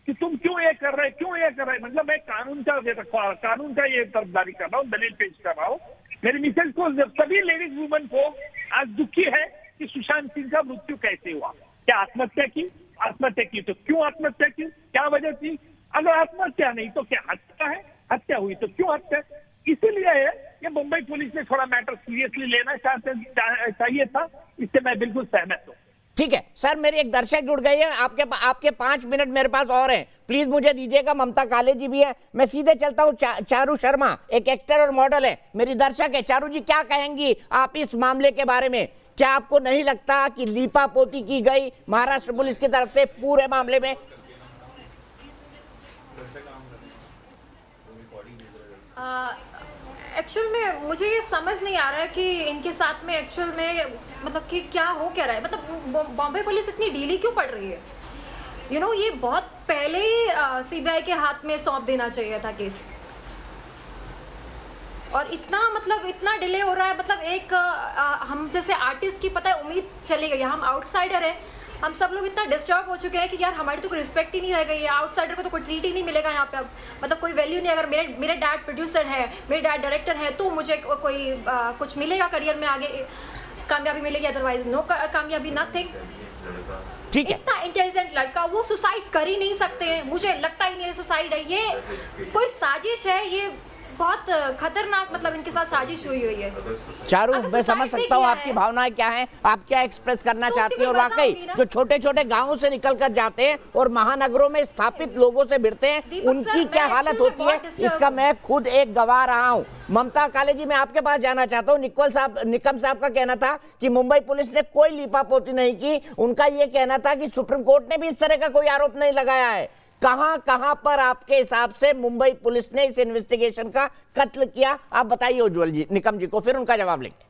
कि तुम क्यों ये कर रहे, मतलब मैं कानून का ये तरफदारी कर रहा हूँ, दलील पेश कर रहा हूँ। मेरी मिसेज को, सभी लेडीज वुमेन को आज दुखी है कि सुशांत सिंह का मृत्यु कैसे हुआ। क्या आत्महत्या की तो क्यों आत्महत्या की, क्या वजह थी? अगर आत्महत्या नहीं तो क्या हत्या है? हत्या हुई तो क्यों हत्या? इसीलिए ये मुंबई पुलिस ने थोड़ा मैटर सीरियसली लेना चाहिए था। इससे मैं बिल्कुल सहमत हूँ। ठीक है सर, मेरे एक दर्शक जुड़ गए हैं, आपके 5 मिनट मेरे पास और हैं, प्लीज मुझे दीजिएगा। ममता काले जी भी है, मैं सीधे चलता हूँ। चारू शर्मा एक एक्टर और मॉडल है, मेरी दर्शक है। चारू जी क्या कहेंगी आप इस मामले के बारे में? क्या आपको नहीं लगता कि लीपापोती की गई महाराष्ट्र पुलिस की तरफ से पूरे मामले में? एक्चुअल में मुझे ये समझ नहीं आ रहा है कि इनके साथ में एक्चुअल में मतलब कि क्या हो क्या रहा है। मतलब बॉम्बे पुलिस इतनी ढीली क्यों पड़ रही है? ये बहुत पहले ही सीबीआई के हाथ में सौंप देना चाहिए था केस। और इतना डिले हो रहा है। मतलब एक हम जैसे आर्टिस्ट की पता है उम्मीद चली गई, हम आउटसाइडर है, हम सब लोग इतना डिस्टर्ब हो चुके हैं कि यार हमारी तो कोई रिस्पेक्ट ही नहीं रह गई है, आउटसाइडर को तो कोई ट्रीट ही नहीं मिलेगा यहाँ पे अब। मतलब कोई वैल्यू नहीं। अगर मेरे डैड प्रोड्यूसर है, मेरे डैड डायरेक्टर है, तो मुझे कोई कुछ मिलेगा करियर में, आगे कामयाबी मिलेगी, अदरवाइज नो कामयाबी, नथिंग। ठीक है, इतना इंटेलिजेंट लड़का, वो सुसाइड कर ही नहीं सकते हैं। मुझे लगता ही नहीं है सुसाइड है, ये कोई साजिश है। ये बहुत खतरनाक, मतलब इनके साथ साजिश हुई है। चारू, मैं समझ सकता हूँ आपकी भावनाएं क्या हैं, आप क्या एक्सप्रेस करना चाहती हैं। और वाकई जो छोटे छोटे गांवों से निकल कर जाते हैं और महानगरों में स्थापित लोगों से भिड़ते हैं, उनकी क्या हालत होती है, इसका मैं खुद एक गवाह रहा हूँ। ममता काले जी, मैं आपके पास जाना चाहता हूँ। निकम साहब का कहना था कि मुंबई पुलिस ने कोई लीपापोती नहीं की। उनका यह कहना था कि सुप्रीम कोर्ट ने भी इस तरह का कोई आरोप नहीं लगाया है। कहां पर आपके हिसाब से मुंबई पुलिस ने इस इन्वेस्टिगेशन का कत्ल किया? आप बताइए उज्जवल जी, निकम जी को, फिर उनका जवाब लेंगे।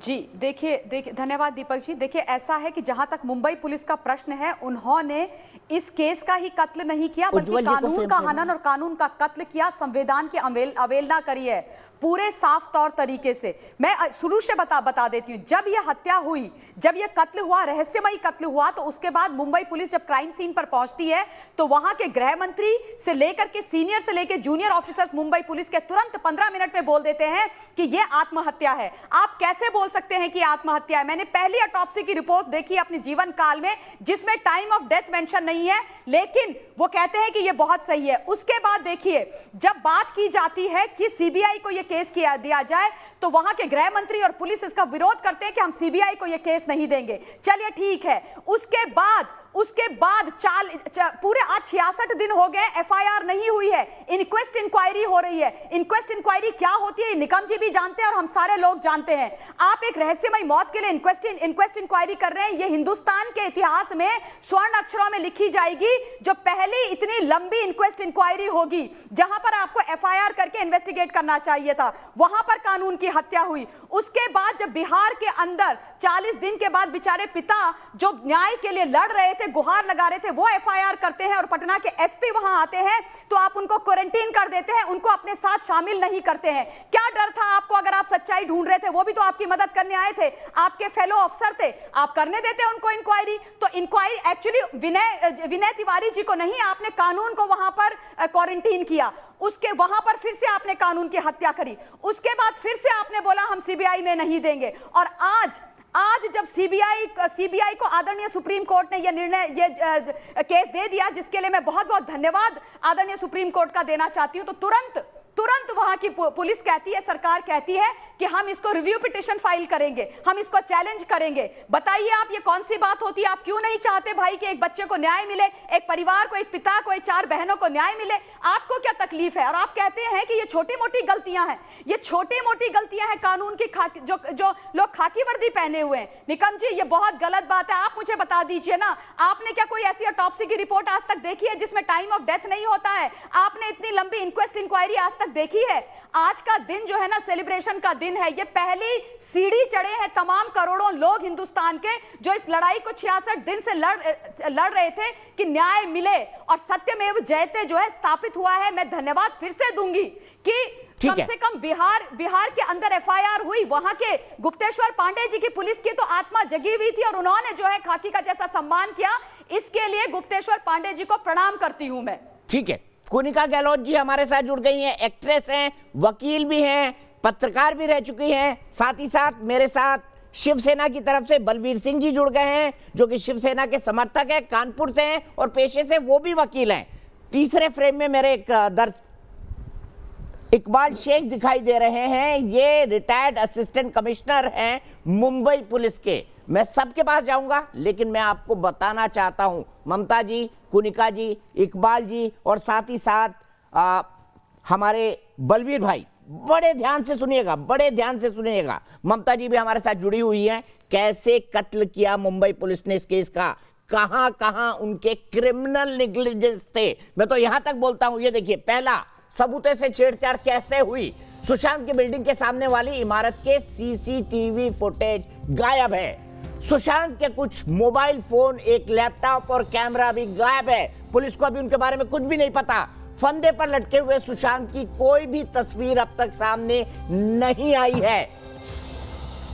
जी देखिए धन्यवाद दीपक जी। देखिए ऐसा है कि जहां तक मुंबई पुलिस का प्रश्न है, उन्होंने इस केस का ही कत्ल नहीं किया बल्कि कानून का हनन और कानून का कत्ल किया, संविधान की अवहेलना करी है पूरे साफ तौर तरीके से। मैं शुरू से बता देती हूँ, जब यह हत्या हुई, जब यह कत्ल हुआ, रहस्यमयी कत्ल हुआ, तो उसके बाद मुंबई पुलिस जब क्राइम सीन पर पहुंचती है तो वहां के गृह मंत्री से लेकर के सीनियर से लेकर जूनियर ऑफिसर्स मुंबई पुलिस के तुरंत 15 मिनट में बोल देते हैं कि यह आत्महत्या है। आप कैसे बोल सकते हैं कि आत्महत्या है? मैंने पहली ऑटोप्सी की रिपोर्ट देखी अपने जीवन काल में जिसमें टाइम ऑफ डेथ मेंशन नहीं है, लेकिन वो कहते हैं कि यह बहुत सही है। उसके बाद देखिए, जब बात की जाती है कि सीबीआई को यह केस दिया जाए तो वहां के गृह मंत्री और पुलिस इसका विरोध करते हैं कि हम सीबीआई को यह केस नहीं देंगे। चलिए ठीक है। उसके बाद पूरे आज 66 दिन हो गए, एफआईआर नहीं हुई है, इंक्वेस्ट इंक्वायरी हो रही है। इंक्वेस्ट इंक्वायरी क्या होती है निकम जी भी जानते हैं और हम सारे लोग जानते हैं। आप एक रहस्यमयी मौत के लिए इंक्वेस्ट इंक्वायरी कर रहे हैं। यह हिंदुस्तान के इतिहास में स्वर्ण अक्षरों में लिखी जाएगी, जो पहली इतनी लंबी इंक्वेस्ट इंक्वायरी होगी। जहां पर आपको एफआईआर करके इन्वेस्टिगेट करना चाहिए था, वहां पर कानून की हत्या हुई। उसके बाद जब बिहार के अंदर 40 दिन के बाद बेचारे पिता जो न्याय के लिए लड़ रहे थे, गुहार लगा रहे थे, वो एफआईआर करते हैं और पटना के एसपी वहां आते हैं तो आप उनको क्वारंटीन कर देते हैं, उनको अपने साथ शामिल नहीं करते हैं। क्या डर था आपको? अगर आप सच्चाई ढूंढ रहे थे, वो भी तो आपकी मदद करने आए थे, आपके फेलो अफसर थे, आप करने देते उनको इंक्वायरी। तो इंक्वायरी एक्चुअली विनय तिवारी जी को नहीं, आपने कानून को वहां पर क्वारंटीन किया। उसके वहां पर फिर से आपने कानून की हत्या करी। उसके बाद फिर से आपने बोला हम सीबीआई में नहीं देंगे। और आज जब सीबीआई को आदरणीय सुप्रीम कोर्ट ने ये केस दे दिया, जिसके लिए मैं बहुत बहुत धन्यवाद आदरणीय सुप्रीम कोर्ट का देना चाहती हूं, तो तुरंत वहां की पुलिस कहती है, सरकार कहती है कि हम इसको रिव्यू पिटीशन फाइल करेंगे, हम इसको चैलेंज करेंगे। बताइए आप, ये कौन सी बात होती है? आप क्यों नहीं चाहते भाई कि एक बच्चे को न्याय मिले, एक परिवार को, एक पिता को, एक 4 बहनों को न्याय मिले? आपको क्या तकलीफ है? और आप कहते हैं कि ये छोटी मोटी गलतियां हैं। ये छोटी मोटी गलतियां हैं कानून की, जो लोग खाकी वर्दी पहने हुए हैं। निकम जी, ये बहुत गलत बात है। आप मुझे बता दीजिए ना, आपने क्या कोई ऐसी ऑटोप्सी की रिपोर्ट आज तक देखी है जिसमें टाइम ऑफ डेथ नहीं होता है? आपने इतनी लंबी इंक्वेस्ट इंक्वायरी आज तक देखी है? आज का दिन जो है ना, सेलिब्रेशन का दिन है। ये पहली सीढ़ी चढ़े हैं तमाम करोड़ों लोग हिंदुस्तान के, जो इस लड़ाई को 66 दिन से लड़ रहे थे कि न्याय मिले और सत्यमेव जयते जो है स्थापित हुआ है। मैं धन्यवाद फिर से दूंगी कि कम से कम बिहार के अंदर एफआईआर हुई। वहां के गुप्तेश्वर पांडे जी की पुलिस की तो आत्मा जगी हुई थी और उन्होंने जो है खाकी का जैसा सम्मान किया। इसके लिए गुप्तेश्वर पांडे जी को प्रणाम करती हूं मैं। ठीक है, कुनिका गहलोत जी हमारे साथ जुड़ गई हैं, एक्ट्रेस हैं, वकील भी हैं, पत्रकार भी रह चुकी हैं। साथ ही साथ मेरे साथ शिवसेना की तरफ से बलवीर सिंह जी जुड़ गए हैं, जो कि शिवसेना के समर्थक हैं, कानपुर से हैं और पेशे से वो भी वकील हैं। तीसरे फ्रेम में मेरे एक इकबाल शेख दिखाई दे रहे हैं। ये रिटायर्ड असिस्टेंट कमिश्नर हैं मुंबई पुलिस के। मैं सबके पास जाऊंगा, लेकिन मैं आपको बताना चाहता हूं, ममता जी, कुनिका जी, इकबाल जी और साथ ही साथ हमारे बलवीर भाई, बड़े ध्यान से सुनिएगा, बड़े ध्यान से सुनिएगा। ममता जी भी हमारे साथ जुड़ी हुई हैं। कैसे कत्ल किया मुंबई पुलिस ने इस केस का, कहां उनके क्रिमिनल नेग्लिजेंस थे। मैं तो यहां तक बोलता हूं, ये देखिए, पहला सबूते से छेड़छाड़ कैसे हुई। सुशांत की बिल्डिंग के सामने वाली इमारत के सीसीटीवी फुटेज गायब है। सुशांत के कुछ मोबाइल फोन, एक लैपटॉप और कैमरा भी गायब है। पुलिस को अभी उनके बारे में कुछ भी नहीं पता। फंदे पर लटके हुए सुशांत की कोई भी तस्वीर अब तक सामने नहीं आई है।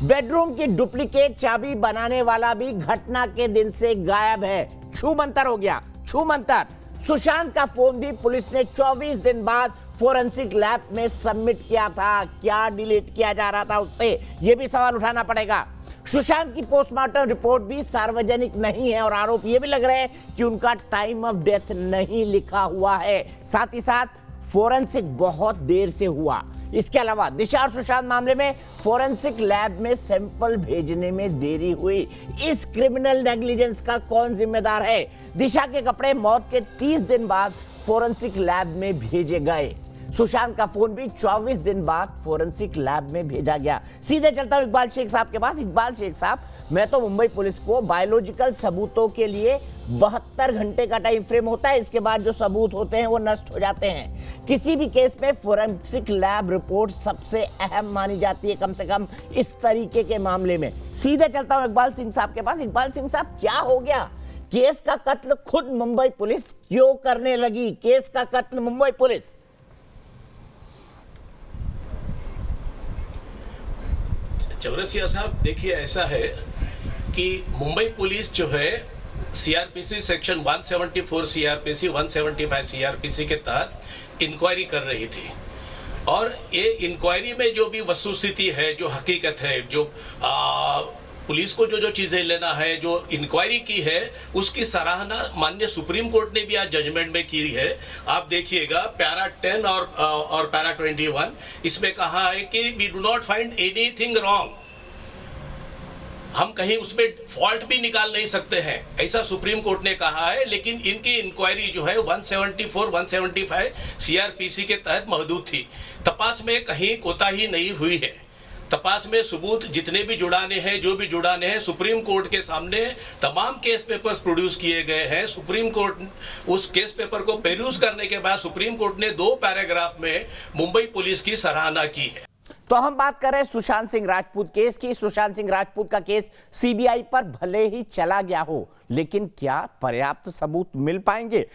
बेडरूम की डुप्लीकेट चाबी बनाने वाला भी घटना के दिन से गायब है। छूमंतर हो गया, छूमंतर। सुशांत का फोन भी पुलिस ने 24 दिन बाद फोरेंसिक लैब में सबमिट किया था। क्या डिलीट किया जा रहा था उससे, यह भी सवाल उठाना पड़ेगा। सुशांत की पोस्टमार्टम रिपोर्ट भी सार्वजनिक नहीं है और आरोप यह भी लग रहे हैं कि उनका टाइम ऑफ डेथ नहीं लिखा हुआ है। साथ ही साथ फोरेंसिक बहुत देर से हुआ। इसके अलावा दिशा और सुशांत मामले में फोरेंसिक लैब में सैंपल भेजने में देरी हुई। इस क्रिमिनल नेग्लिजेंस का कौन जिम्मेदार है? दिशा के कपड़े मौत के 30 दिन बाद फोरेंसिक लैब में भेजे गए। सुशांत का फोन भी 24 दिन बाद फोरेंसिक लैब में भेजा गया। सीधे चलता हूं इकबाल शेख साहब के पास। इकबाल शेख साहब, मैं तो मुंबई पुलिस को बायोलॉजिकल सबूतों के लिए 72 घंटे का टाइम फ्रेम होता है, इसके बाद जो सबूत होते हैं वो नष्ट हो जाते हैं। किसी भी केस में फोरेंसिक लैब रिपोर्ट सबसे अहम मानी जाती है, कम से कम इस तरीके के मामले में। सीधे चलता हूं इकबाल सिंह साहब के पास। इकबाल सिंह साहब, क्या हो गया? केस का कत्ल खुद मुंबई पुलिस क्यों करने लगी? केस का कत्ल मुंबई पुलिस। चौरसिया साहब, देखिए ऐसा है कि मुंबई पुलिस जो है सीआरपीसी सेक्शन 174 सीआरपीसी 175 सीआरपीसी के तहत इंक्वायरी कर रही थी, और ये इंक्वायरी में जो भी वस्तुस्थिति है, जो हकीकत है, जो पुलिस को जो चीजें लेना है, जो इंक्वायरी की है, उसकी सराहना माननीय सुप्रीम कोर्ट ने भी आज जजमेंट में की है। आप देखिएगा पैरा 10 और पैरा 21, इसमें कहा है कि we do not find anything wrong. हम कहीं उसमें फॉल्ट भी निकाल नहीं सकते हैं, ऐसा सुप्रीम कोर्ट ने कहा है। लेकिन इनकी इंक्वायरी जो है 174 175 सीआरपीसी के तहत महदूद थी। तपास में कहीं कोताही नहीं हुई है। तपास में सबूत जितने भी जुड़ाने हैं, जो भी जुड़ाने हैं, सुप्रीम कोर्ट के सामने तमाम केस पेपर्स प्रोड्यूस किए गए हैं। सुप्रीम कोर्ट उस केस पेपर को पेरूज करने के बाद सुप्रीम कोर्ट ने 2 पैराग्राफ में मुंबई पुलिस की सराहना की है। तो हम बात कर रहे हैं सुशांत सिंह राजपूत केस की। सुशांत सिंह राजपूत का केस सीबीआई पर भले ही चला गया हो, लेकिन क्या पर्याप्त सबूत मिल पाएंगे?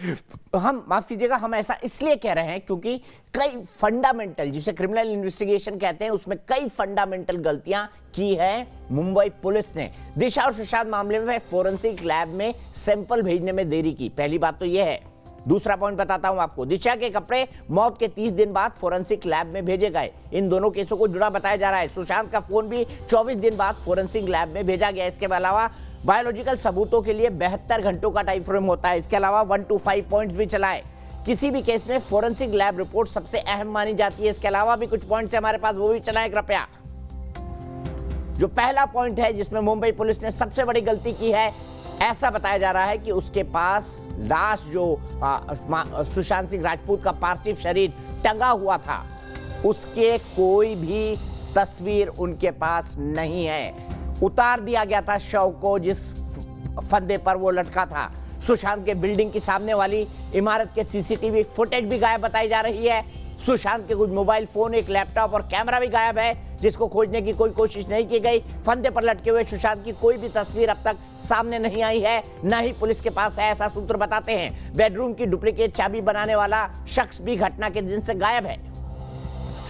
हम, माफ कीजिएगा, हम ऐसा इसलिए कह रहे हैं क्योंकि कई फंडामेंटल, जिसे क्रिमिनल इन्वेस्टिगेशन कहते हैं, उसमें कई फंडामेंटल गलतियां की है मुंबई पुलिस ने। दिशा और सुशांत मामले में फोरेंसिक लैब में सैंपल भेजने में देरी की, पहली बात तो यह है। दूसरा पॉइंट बताता हूं आपको, दिशा के कपड़े मौत के 30 दिन बाद फोरेंसिक लैब में भेजे गए। इन दोनों केसों को जुड़ा बताया जा रहा है। सुशांत का फोन भी 24 दिन बाद फोरेंसिक लैब में भेजा गया। इसके अलावा बायोलॉजिकल सबूतों के लिए 72 घंटों का टाइम फ्रेम होता है। इसके अलावा 1 to 5 पॉइंट्स भी चलाए। किसी भी केस में फोरेंसिक लैब रिपोर्ट सबसे अहम मानी जाती है। इसके अलावा भी कुछ पॉइंट्स हमारे पास, वो भी चलाए कृपया। जो पहला पॉइंट है जिसमें मुंबई पुलिस ने सबसे बड़ी गलती की है, ऐसा बताया जा रहा है कि उसके पास लाश, जो सुशांत सिंह राजपूत का पार्थिव शरीर टंगा हुआ था, उसके कोई भी तस्वीर उनके पास नहीं है। उतार दिया गया था शव को जिस फंदे पर वो लटका था। सुशांत के बिल्डिंग की सामने वाली इमारत के सीसीटीवी फुटेज भी गायब बताई जा रही है। सुशांत के कुछ मोबाइल फोन, एक लैपटॉप और कैमरा भी गायब है, जिसको खोजने की कोई कोशिश नहीं की गई। फंदे पर लटके हुए सुशांत की कोई भी तस्वीर अब तक सामने नहीं आई है, ना ही पुलिस के पास है, ऐसा सूत्र बताते हैं। बेडरूम की डुप्लीकेट चाबी बनाने वाला शख्स भी घटना के दिन से गायब है।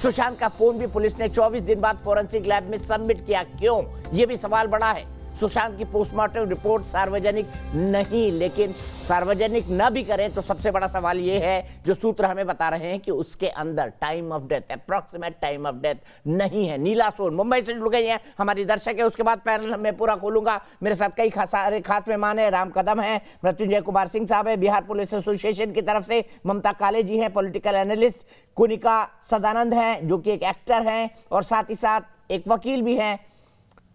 सुशांत का फोन भी पुलिस ने 24 दिन बाद फोरेंसिक लैब में सबमिट किया, क्यों? यह भी सवाल बड़ा है। सुशांत की पोस्टमार्टम रिपोर्ट सार्वजनिक नहीं, लेकिन सार्वजनिक न भी करें तो सबसे बड़ा सवाल यह है, जो सूत्र हमें बता रहे हैं, कि उसके अंदर time of death, approximate time of death नहीं है। नीला सोन मुंबई से जुड़ गई हैं हमारी दर्शक है, उसके बाद पैनल मैं पूरा खोलूंगा। मेरे साथ कई खास मेहमान है। राम कदम है, मृत्युंजय कुमार सिंह साहब है बिहार पुलिस एसोसिएशन की तरफ से, ममता काले जी हैं पॉलिटिकल एनालिस्ट, कुनिका सदानंद हैं जो कि एक एक्टर हैं, और साथ ही साथ एक वकील भी हैं,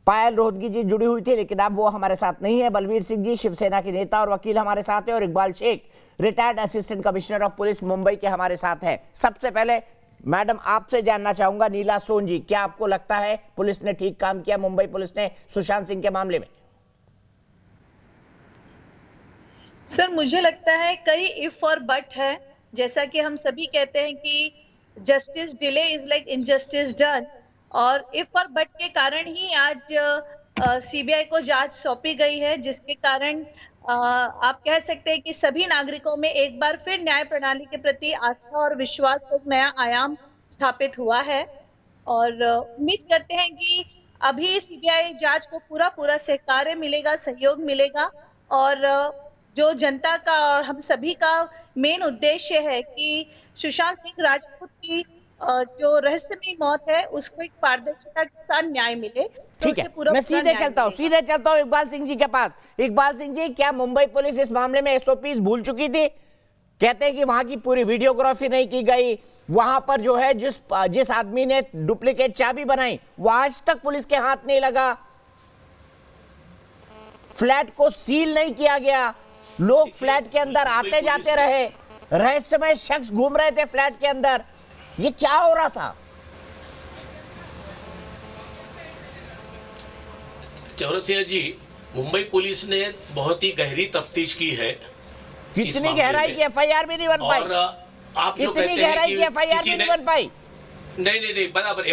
पायल रोहतगी जी जुड़ी हुई थी लेकिन अब वो हमारे साथ नहीं है। बलवीर सिंह जी शिवसेना के नेता और वकील हमारे साथ है, और Iqbal Shaikh retired assistant commissioner of police Mumbai के हमारे साथ हैं। सबसे पहले मैडम आपसे जानना चाहूंगा, नीला सोन जी, क्या आपको लगता है पुलिस ने ठीक काम किया, मुंबई पुलिस ने सुशांत सिंह के मामले में? सर, मुझे लगता है कई इफ और बट है। जैसा कि हम सभी कहते हैं कि justice delay is like injustice done, और इफ और बट के कारण ही आज सीबीआई को जांच सौंपी गई है, जिसके कारण आप कह सकते हैं कि सभी नागरिकों में एक बार फिर न्याय प्रणाली के प्रति आस्था और विश्वास का एक नया आयाम स्थापित हुआ है। और उम्मीद करते हैं कि अभी सीबीआई जांच को पूरा सहकार्य मिलेगा, सहयोग मिलेगा, और जो जनता का और हम सभी का मेन उद्देश्य है कि सुशांत सिंह राजपूत की जो रहस्यमयी मौत है उसको एक पारदर्शिता के साथ न्याय मिले। ठीक है, मैं सीधे चलता हूँ इकबाल सिंह जी के पास। इकबाल सिंह जी, क्या मुंबई पुलिस इस मामले में एसओपीज भूल चुकी थी? कहते हैं कि वहां की पूरी वीडियोग्राफी नहीं की गई, वहां पर जो है जिस आदमी ने डुप्लीकेट चाबी बनाई वो आज तक पुलिस के हाथ नहीं लगा, फ्लैट को सील नहीं किया गया, लोग फ्लैट के अंदर आते जाते रहे, रहस्यमय शख्स घूम रहे थे फ्लैट के अंदर। ये क्या हो रहा था? चौरसिया जी, मुंबई पुलिस ने बहुत ही गहरी तफ्तीश की है। कितनी गहराई की एफआईआर भी नहीं बन पाई? और आप जो इतनी कहते हैं गहराई कि की एफआईआर भी नहीं बन पाई? नहीं, बराबर।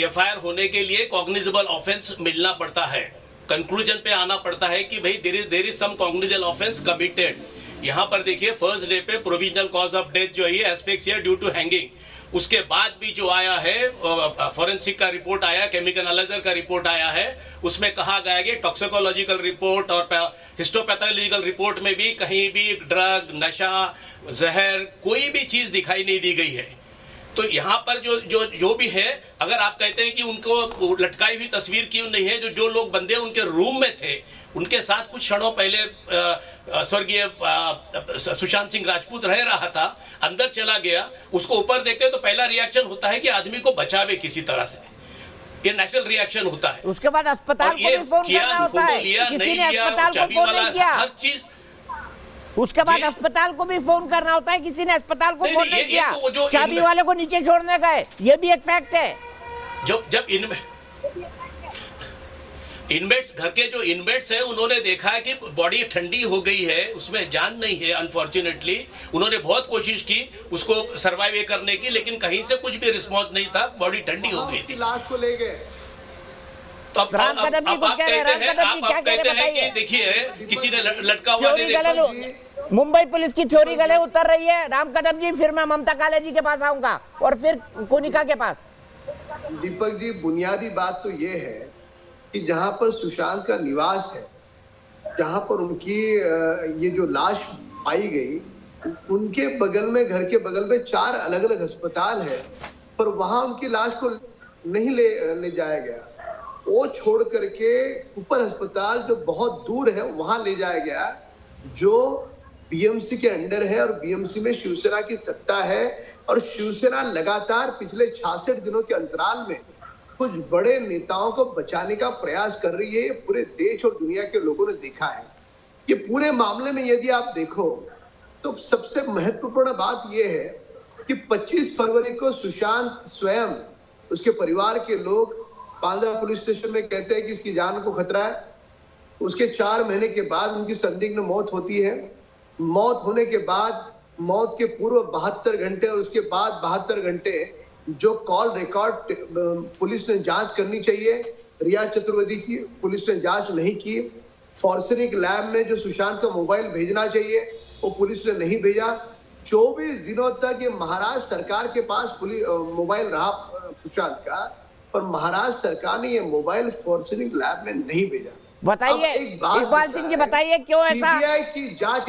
एफआईआर होने के लिए कॉग्निजेबल ऑफेंस मिलना पड़ता है, कंक्लूजन पे आना पड़ता है कि भाई there is some cognizable offence committed. यहाँ पर देखिए फर्स्ट डे पे प्रोविजनल कॉज ऑफ डेथ जो है एस्फिक्सिया ड्यू टू हैंगिंग, उसके बाद भी जो आया है फॉरेंसिक का रिपोर्ट आया, केमिकल एनालाइजर का रिपोर्ट आया है, उसमें कहा गया कि टॉक्सिकोलॉजिकल रिपोर्ट और हिस्टोपैथोलॉजिकल रिपोर्ट में भी कहीं भी ड्रग, नशा, जहर कोई भी चीज दिखाई नहीं दी गई है। तो यहाँ पर जो भी है, अगर आप कहते हैं कि उनको लटकाई हुई तस्वीर क्यों नहीं है, जो लोग बंदे उनके रूम में थे, उनके साथ कुछ क्षणों पहले स्वर्गीय सुशांत सिंह राजपूत रह रहा था, अंदर चला गया, उसको ऊपर देखते तो पहला रिएक्शन होता है कि आदमी को बचावे किसी तरह से, ये नेचुरल रिएक्शन होता है। उसके बाद अस्पताल को भी फोन करना होता है, किसी ने अस्पताल को फोन नहीं किया, हर चीज। उसके बाद अस्पताल को भी फोन करना होता है, किसी ने अस्पताल को फोन नहीं किया, चाबी वाले को नीचे छोड़ने गए, ये भी एक फैक्ट है। जब इनमेट्स घर के जो इनमेट्स हैं उन्होंने देखा है कि बॉडी ठंडी हो गई है, उसमें जान नहीं है, अनफॉर्चुनेटली उन्होंने बहुत कोशिश की उसको सरवाइव करने की, लेकिन कहीं से कुछ भी रिस्पॉन्स नहीं था, बॉडी ठंडी हो गई थी। लाश को ले गए। तो अब आप कहते हैं कि देखिए किसी ने लटका हुआ नहीं देखा। मुंबई पुलिस की थ्योरी गले उतर रही है। राम कदम जी, फिर मैं ममता काले जी के पास आऊंगा और फिर कोनिका के पास। दीपक जी, बुनियादी बात तो ये है कि जहां पर सुशांत का निवास है, जहां पर उनकी ये जो लाश पाई गई, उनके बगल में, घर के बगल में 4 अलग अलग अस्पताल है, पर वहां उनकी लाश को नहीं ले जाया गया। वो छोड़ करके ऊपर अस्पताल जो बहुत दूर है वहां ले जाया गया, जो बीएमसी के अंडर है, और बीएमसी में शिवसेना की सत्ता है, और शिवसेना लगातार पिछले 66 दिनों के अंतराल में कुछ बड़े नेताओं को बचाने का प्रयास कर रही है। पूरे देश और दुनिया के लोगों ने देखा है। ये पूरे मामले में यदि आप देखो तो सबसे महत्वपूर्ण बात यह है कि 25 फरवरी को सुशांत स्वयं, उसके परिवार के लोग बांद्रा पुलिस स्टेशन में कहते हैं कि इसकी जान को खतरा है। उसके 4 महीने के बाद उनकी संदिग्ध मौत होती है। मौत होने के बाद, मौत के पूर्व 72 घंटे और उसके बाद 72 घंटे जो कॉल रिकॉर्ड पुलिस ने जांच करनी चाहिए, रिया चतुर्वेदी की पुलिस ने जांच नहीं की। फॉरेंसिक लैब में जो सुशांत का मोबाइल भेजना चाहिए वो पुलिस ने नहीं भेजा। 24 दिनों तक ये महाराष्ट्र सरकार के पास मोबाइल रहा सुशांत का, पर महाराष्ट्र सरकार ने ये मोबाइल फॉरेंसिक लैब में नहीं भेजा। बताइए इकबाल सिंह जी, बताइए क्यों ऐसा? सीबीआई की जांच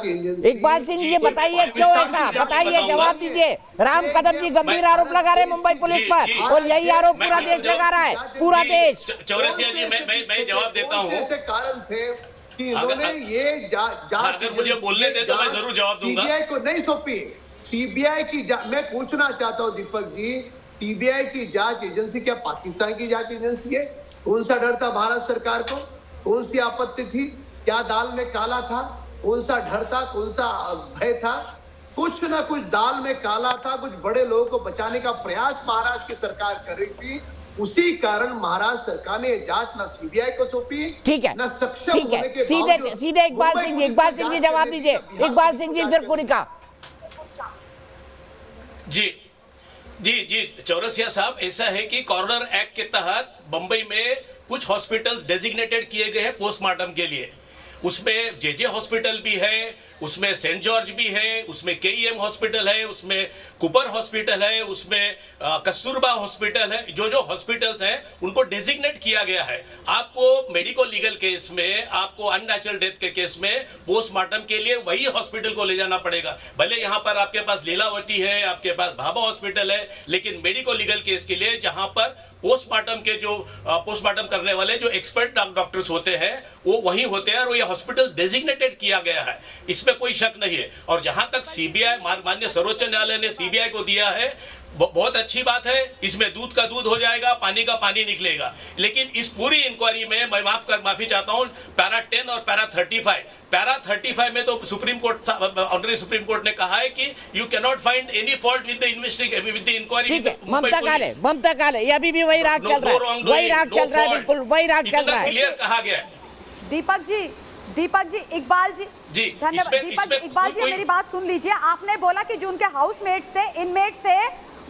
एजेंसी इकबाल सिंह जी बताइए क्यों ऐसा? बताइए, जवाब दीजिए। राम कदम जी गंभीर आरोप लगा रहे मुंबई पुलिस पर, और यही आरोप पूरा देश लगा रहा है, पूरा देश। चौरसिया जी, मैं जवाब देता हूँ। ऐसे कारण थे कि इन्होंने ये जांच, अगर मुझे बोलने दे तो मैं जरूर जवाब दूंगा। सीबीआई को नहीं सौंपी। सीबीआई की मैं पूछना चाहता हूँ दीपक जी, सीबीआई की जांच एजेंसी क्या पाकिस्तान की जांच एजेंसी है? कौन सा डर था महाराष्ट्र सरकार को? कौन सी आपत्ति थी? क्या दाल में काला था? कौन सा डर था? कौन सा भय था? कुछ ना कुछ दाल में काला था। कुछ बड़े लोगों को बचाने का प्रयास महाराष्ट्र की सरकार कर रही थी। उसी कारण महाराष्ट्र सरकार ने जांच ना सीबीआई को सौंपी, ठीक है, ना सक्षम होने के सीधे इकबाल सिंह जी जवाब दीजिए। इकबाल सिंह जी, फिर कोनिका जी चौरसिया साहब, ऐसा है कि कॉर्नर एक्ट के तहत बंबई में कुछ हॉस्पिटल डेजिग्नेटेड किए गए हैं पोस्टमार्टम के लिए। उसमें जेजे हॉस्पिटल भी है, उसमें सेंट जॉर्ज भी है, उसमें केईएम हॉस्पिटल है, उसमें कुपर हॉस्पिटल है, उसमें कस्तूरबा हॉस्पिटल है। जो हॉस्पिटल्स हैं उनको डेजिग्नेट किया गया है। आपको मेडिको लीगल केस में, आपको अननेचुरल डेथ के केस में पोस्टमार्टम के लिए वही हॉस्पिटल को ले जाना पड़ेगा। भले यहाँ पर आपके पास लीलावती है, आपके पास भाभा हॉस्पिटल है, लेकिन मेडिको लीगल केस के लिए जहाँ पर पोस्टमार्टम के जो पोस्टमार्टम करने वाले जो एक्सपर्ट डॉक्टर्स होते हैं वो वही होते हैं, और ये हॉस्पिटल डेजिग्नेटेड किया गया है, इसमें कोई शक नहीं है। और जहां तक सीबीआई, माननीय सर्वोच्च न्यायालय ने सीबीआई को दिया है, बहुत अच्छी बात है, इसमें दूध का दूध हो जाएगा, पानी का पानी निकलेगा। लेकिन इस पूरी इंक्वायरी में मैं माफी चाहता हूं, पैरा 10 और पैरा 35 में तो Supreme Court, honourable Supreme court ने कहा है कि you can not find any fault with the investigation, with the inquiry. Mamata Kale ये अभी भी वही राग चल रहा है, वही राग चल रहा है, बिल्कुल वही राग चल रहा है। क्लियर कहा गया है। दीपक जी, इकबाल जी धन्यवाद। दीपक इकबाल जी मेरी बात सुन लीजिए। आपने बोला कि जो उनके हाउसमेट्स थे, इनमेट्स थे,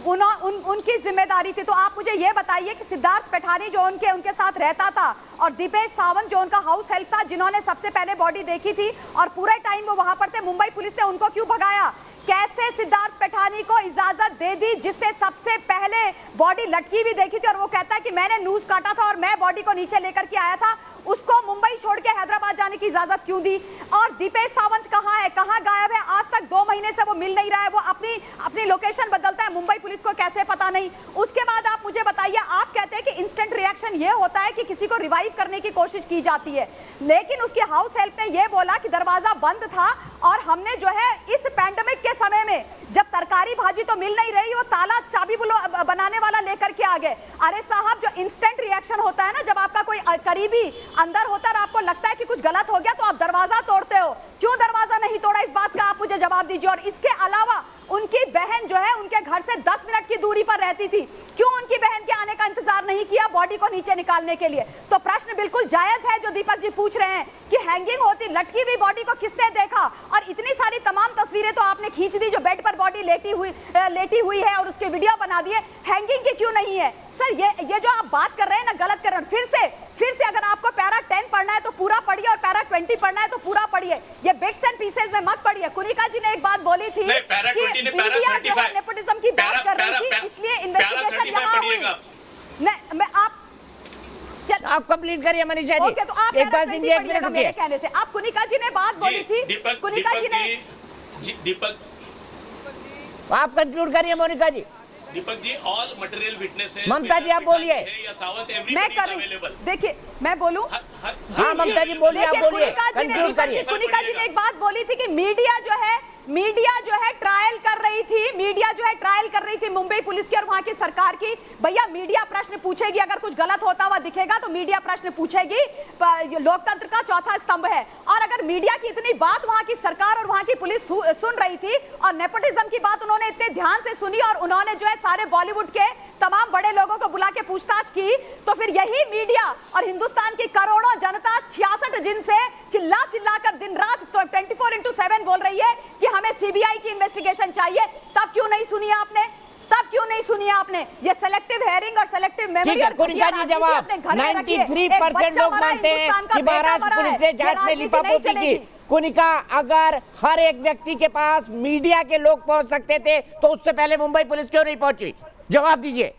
उनकी जिम्मेदारी थी। तो आप मुझे ये बताइए कि सिद्धार्थ पैठानी जो उनके साथ रहता था और दीपेश सावंत जो उनका हाउस हेल्प था, जिन्होंने सबसे पहले बॉडी देखी थी और पूरे टाइम वो वहां पर थे, मुंबई पुलिस ने उनको क्यों भगाया? कैसे सिद्धार्थ पैठानी को इजाजत दे दी, जिसने सबसे पहले बॉडी लटकी हुई देखी थी और वो कहता है कि मैंने नूज काटा था और मैं बॉडी को नीचे लेकर के आया था, उसको मुंबई छोड़ के हैदराबाद जाने की इजाजत क्यों दी? और दीपेश सावंत कहाँ है, कहाँ गायब है? आज तक 2 महीने से वो मिल नहीं रहा है, वो अपनी लोकेशन बदलता है, मुंबई पुलिस को कैसे पता नहीं? उसके बाद आप मुझे बताइए, आप कहते हैं कि इंस्टेंट रिएक्शन ये होता है कि किसी को रिवाइव करने की कोशिश की जाती है, लेकिन उसकी हाउस हेल्प ने ये बोला कि दरवाजा बंद था और हमने जो है इस पैंडेमिक के समय में जब तरकारी भाजी तो मिल नहीं रही, वो ताला चाबी बनाने वाला लेकर के आ गए। अरे साहब, जो इंस्टेंट रिएक्शन होता है ना, जब आपका कोई करीबी अंदर होता है और आपको लगता है कि कुछ गलत हो गया तो आप दरवाजा तोड़ते हो। क्यों दरवाजा नहीं तोड़ा, इस बात का आप मुझे जवाब दीजिए। और इसके अलावा उनकी बहन जो है उनके घर से 10 मिनट की दूरी पर रहती थी, क्यों उनकी बहन के आने का इंतजार नहीं किया बॉडी को नीचे निकालने के लिए? तो प्रश्न बिल्कुल जायज है जो दीपक जी पूछ रहे हैं कि हैंगिंग होती लटकी हुई बॉडी को किसने देखा? और इतनी सारी तमाम तस्वीरें तो आपने खींच दी जो बेड पर बॉडी लेटी हुई है और उसकी वीडियो बना दी है, हैंगिंग की क्यों नहीं है? सर ये जो आप बात कर रहे हैं ना, गलत कर रहे हैं। फिर से अगर आपको पैरा 10 पढ़ना है तो पूरा पढ़िए और पैरा 20 पढ़ना है तो पूरा पढ़िए, ये बिट्स एंड पीसेस में मत पढ़िए। कुनिका जी ने एक बात बोली थी कि मीडिया जो है नेपोटिज्म की बात कर रही थी, इसलिए इन्वेस्टिगेशन यहाँ हुई। आप कंप्लीट करिए मनीषा जी। तो आप एक बार एक मिनट रुकिए। कहने से आप कुनिका जी ने बात बोली थी, कुनिका जी ने दीपक आप कंक्लूड करिए मोनिका जी। Deepak ji, all material witness है। ममता जी आप बोलिए। मैं कर रही, देखिए मैं बोलूं। हाँ ममता जी बोलिए, आप बोलिए, कंक्लूड करिए। कुनिका जी ने एक बात बोली थी कि मीडिया जो है ट्रायल कर रही थी मुंबई पुलिस की और वहां की सरकार की। भैया मीडिया प्रश्न पूछेगी, अगर कुछ गलत होता हुआ दिखेगा तो मीडिया प्रश्न पूछेगी, लोकतंत्र का चौथा स्तंभ है। और अगर मीडिया की इतनी बात वहां की सरकार और वहां की पुलिस सुन रही थी और नेपोटिज्म की बात उन्होंने इतने ध्यान से सुनी और उन्होंने जो है सारे बॉलीवुड के तमाम बड़े लोगों को बुला के पूछताछ की, तो फिर यही मीडिया और हिंदुस्तान की करोड़ों जनता 66 दिन से चिल्ला कर दिन रात 24/7 बोल रही है कि हमें सीबीआई की इन्वेस्टिगेशन चाहिए। तब क्यों नहीं सुनी आपने? ये सेलेक्टिव हेयरिंग और सेलेक्टिव मेमोरी और कुनिका जी जवाब 93% लोग मानते हैं कि महाराष्ट्र पुलिस ने जांच में लिपापोती की। कुनिका, अगर हर एक व्यक्ति के पास मीडिया के लोग पहुंच सकते थे तो उससे पहले मुंबई पुलिस क्यों नहीं पहुंची? जवाब दीजिए।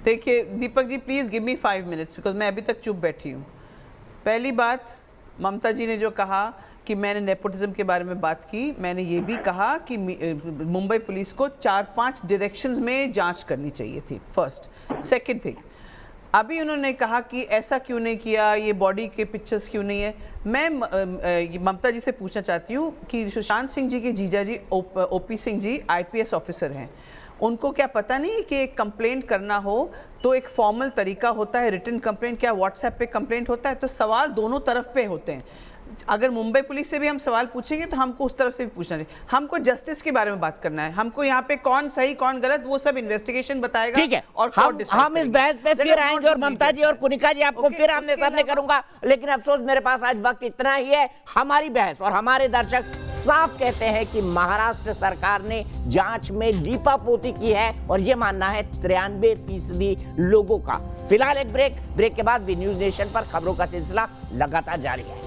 देखिए Deepak ji, please give me 5 minutes because मैं अभी तक चुप बैठी हूँ। पहली बात, ममता जी ने जो कहा कि मैंने नेपोटिज्म के बारे में बात की, मैंने ये भी कहा कि मुंबई पुलिस को 4-5 डायरेक्शंस में जांच करनी चाहिए थी, फर्स्ट। सेकंड थिंग, अभी उन्होंने कहा कि ऐसा क्यों नहीं किया, ये बॉडी के पिक्चर्स क्यों नहीं है। मैं ममता जी से पूछना चाहती हूँ कि सुशांत सिंह जी के जीजा जी OP Singh ji IPS officer हैं, उनको क्या पता नहीं कि एक कंप्लेंट करना हो तो एक फॉर्मल तरीका होता है, रिटन कंप्लेंट, क्या व्हाट्सएप पे कंप्लेंट होता है? तो सवाल दोनों तरफ पे होते हैं। अगर मुंबई पुलिस से भी हम सवाल पूछेंगे तो हमको उस तरफ से भी पूछना चाहिए। हमको जस्टिस के बारे में बात करना है, हमको यहाँ पे कौन सही कौन गलत वो सब इन्वेस्टिगेशन बताएगा। ठीक है, और हम इस बहस पे फिर आएंगे और ममता जी और कुनिका जी आपको फिर आमने सामने करूंगा, लेकिन अफसोस मेरे पास आज वक्त इतना ही है। हमारी बहस और हमारे दर्शक साफ कहते हैं कि महाराष्ट्र सरकार ने जांच में लीपापोती की है और यह मानना है 93% लोगों का। फिलहाल एक ब्रेक के बाद भी न्यूज नेशन पर खबरों का सिलसिला लगातार जारी है।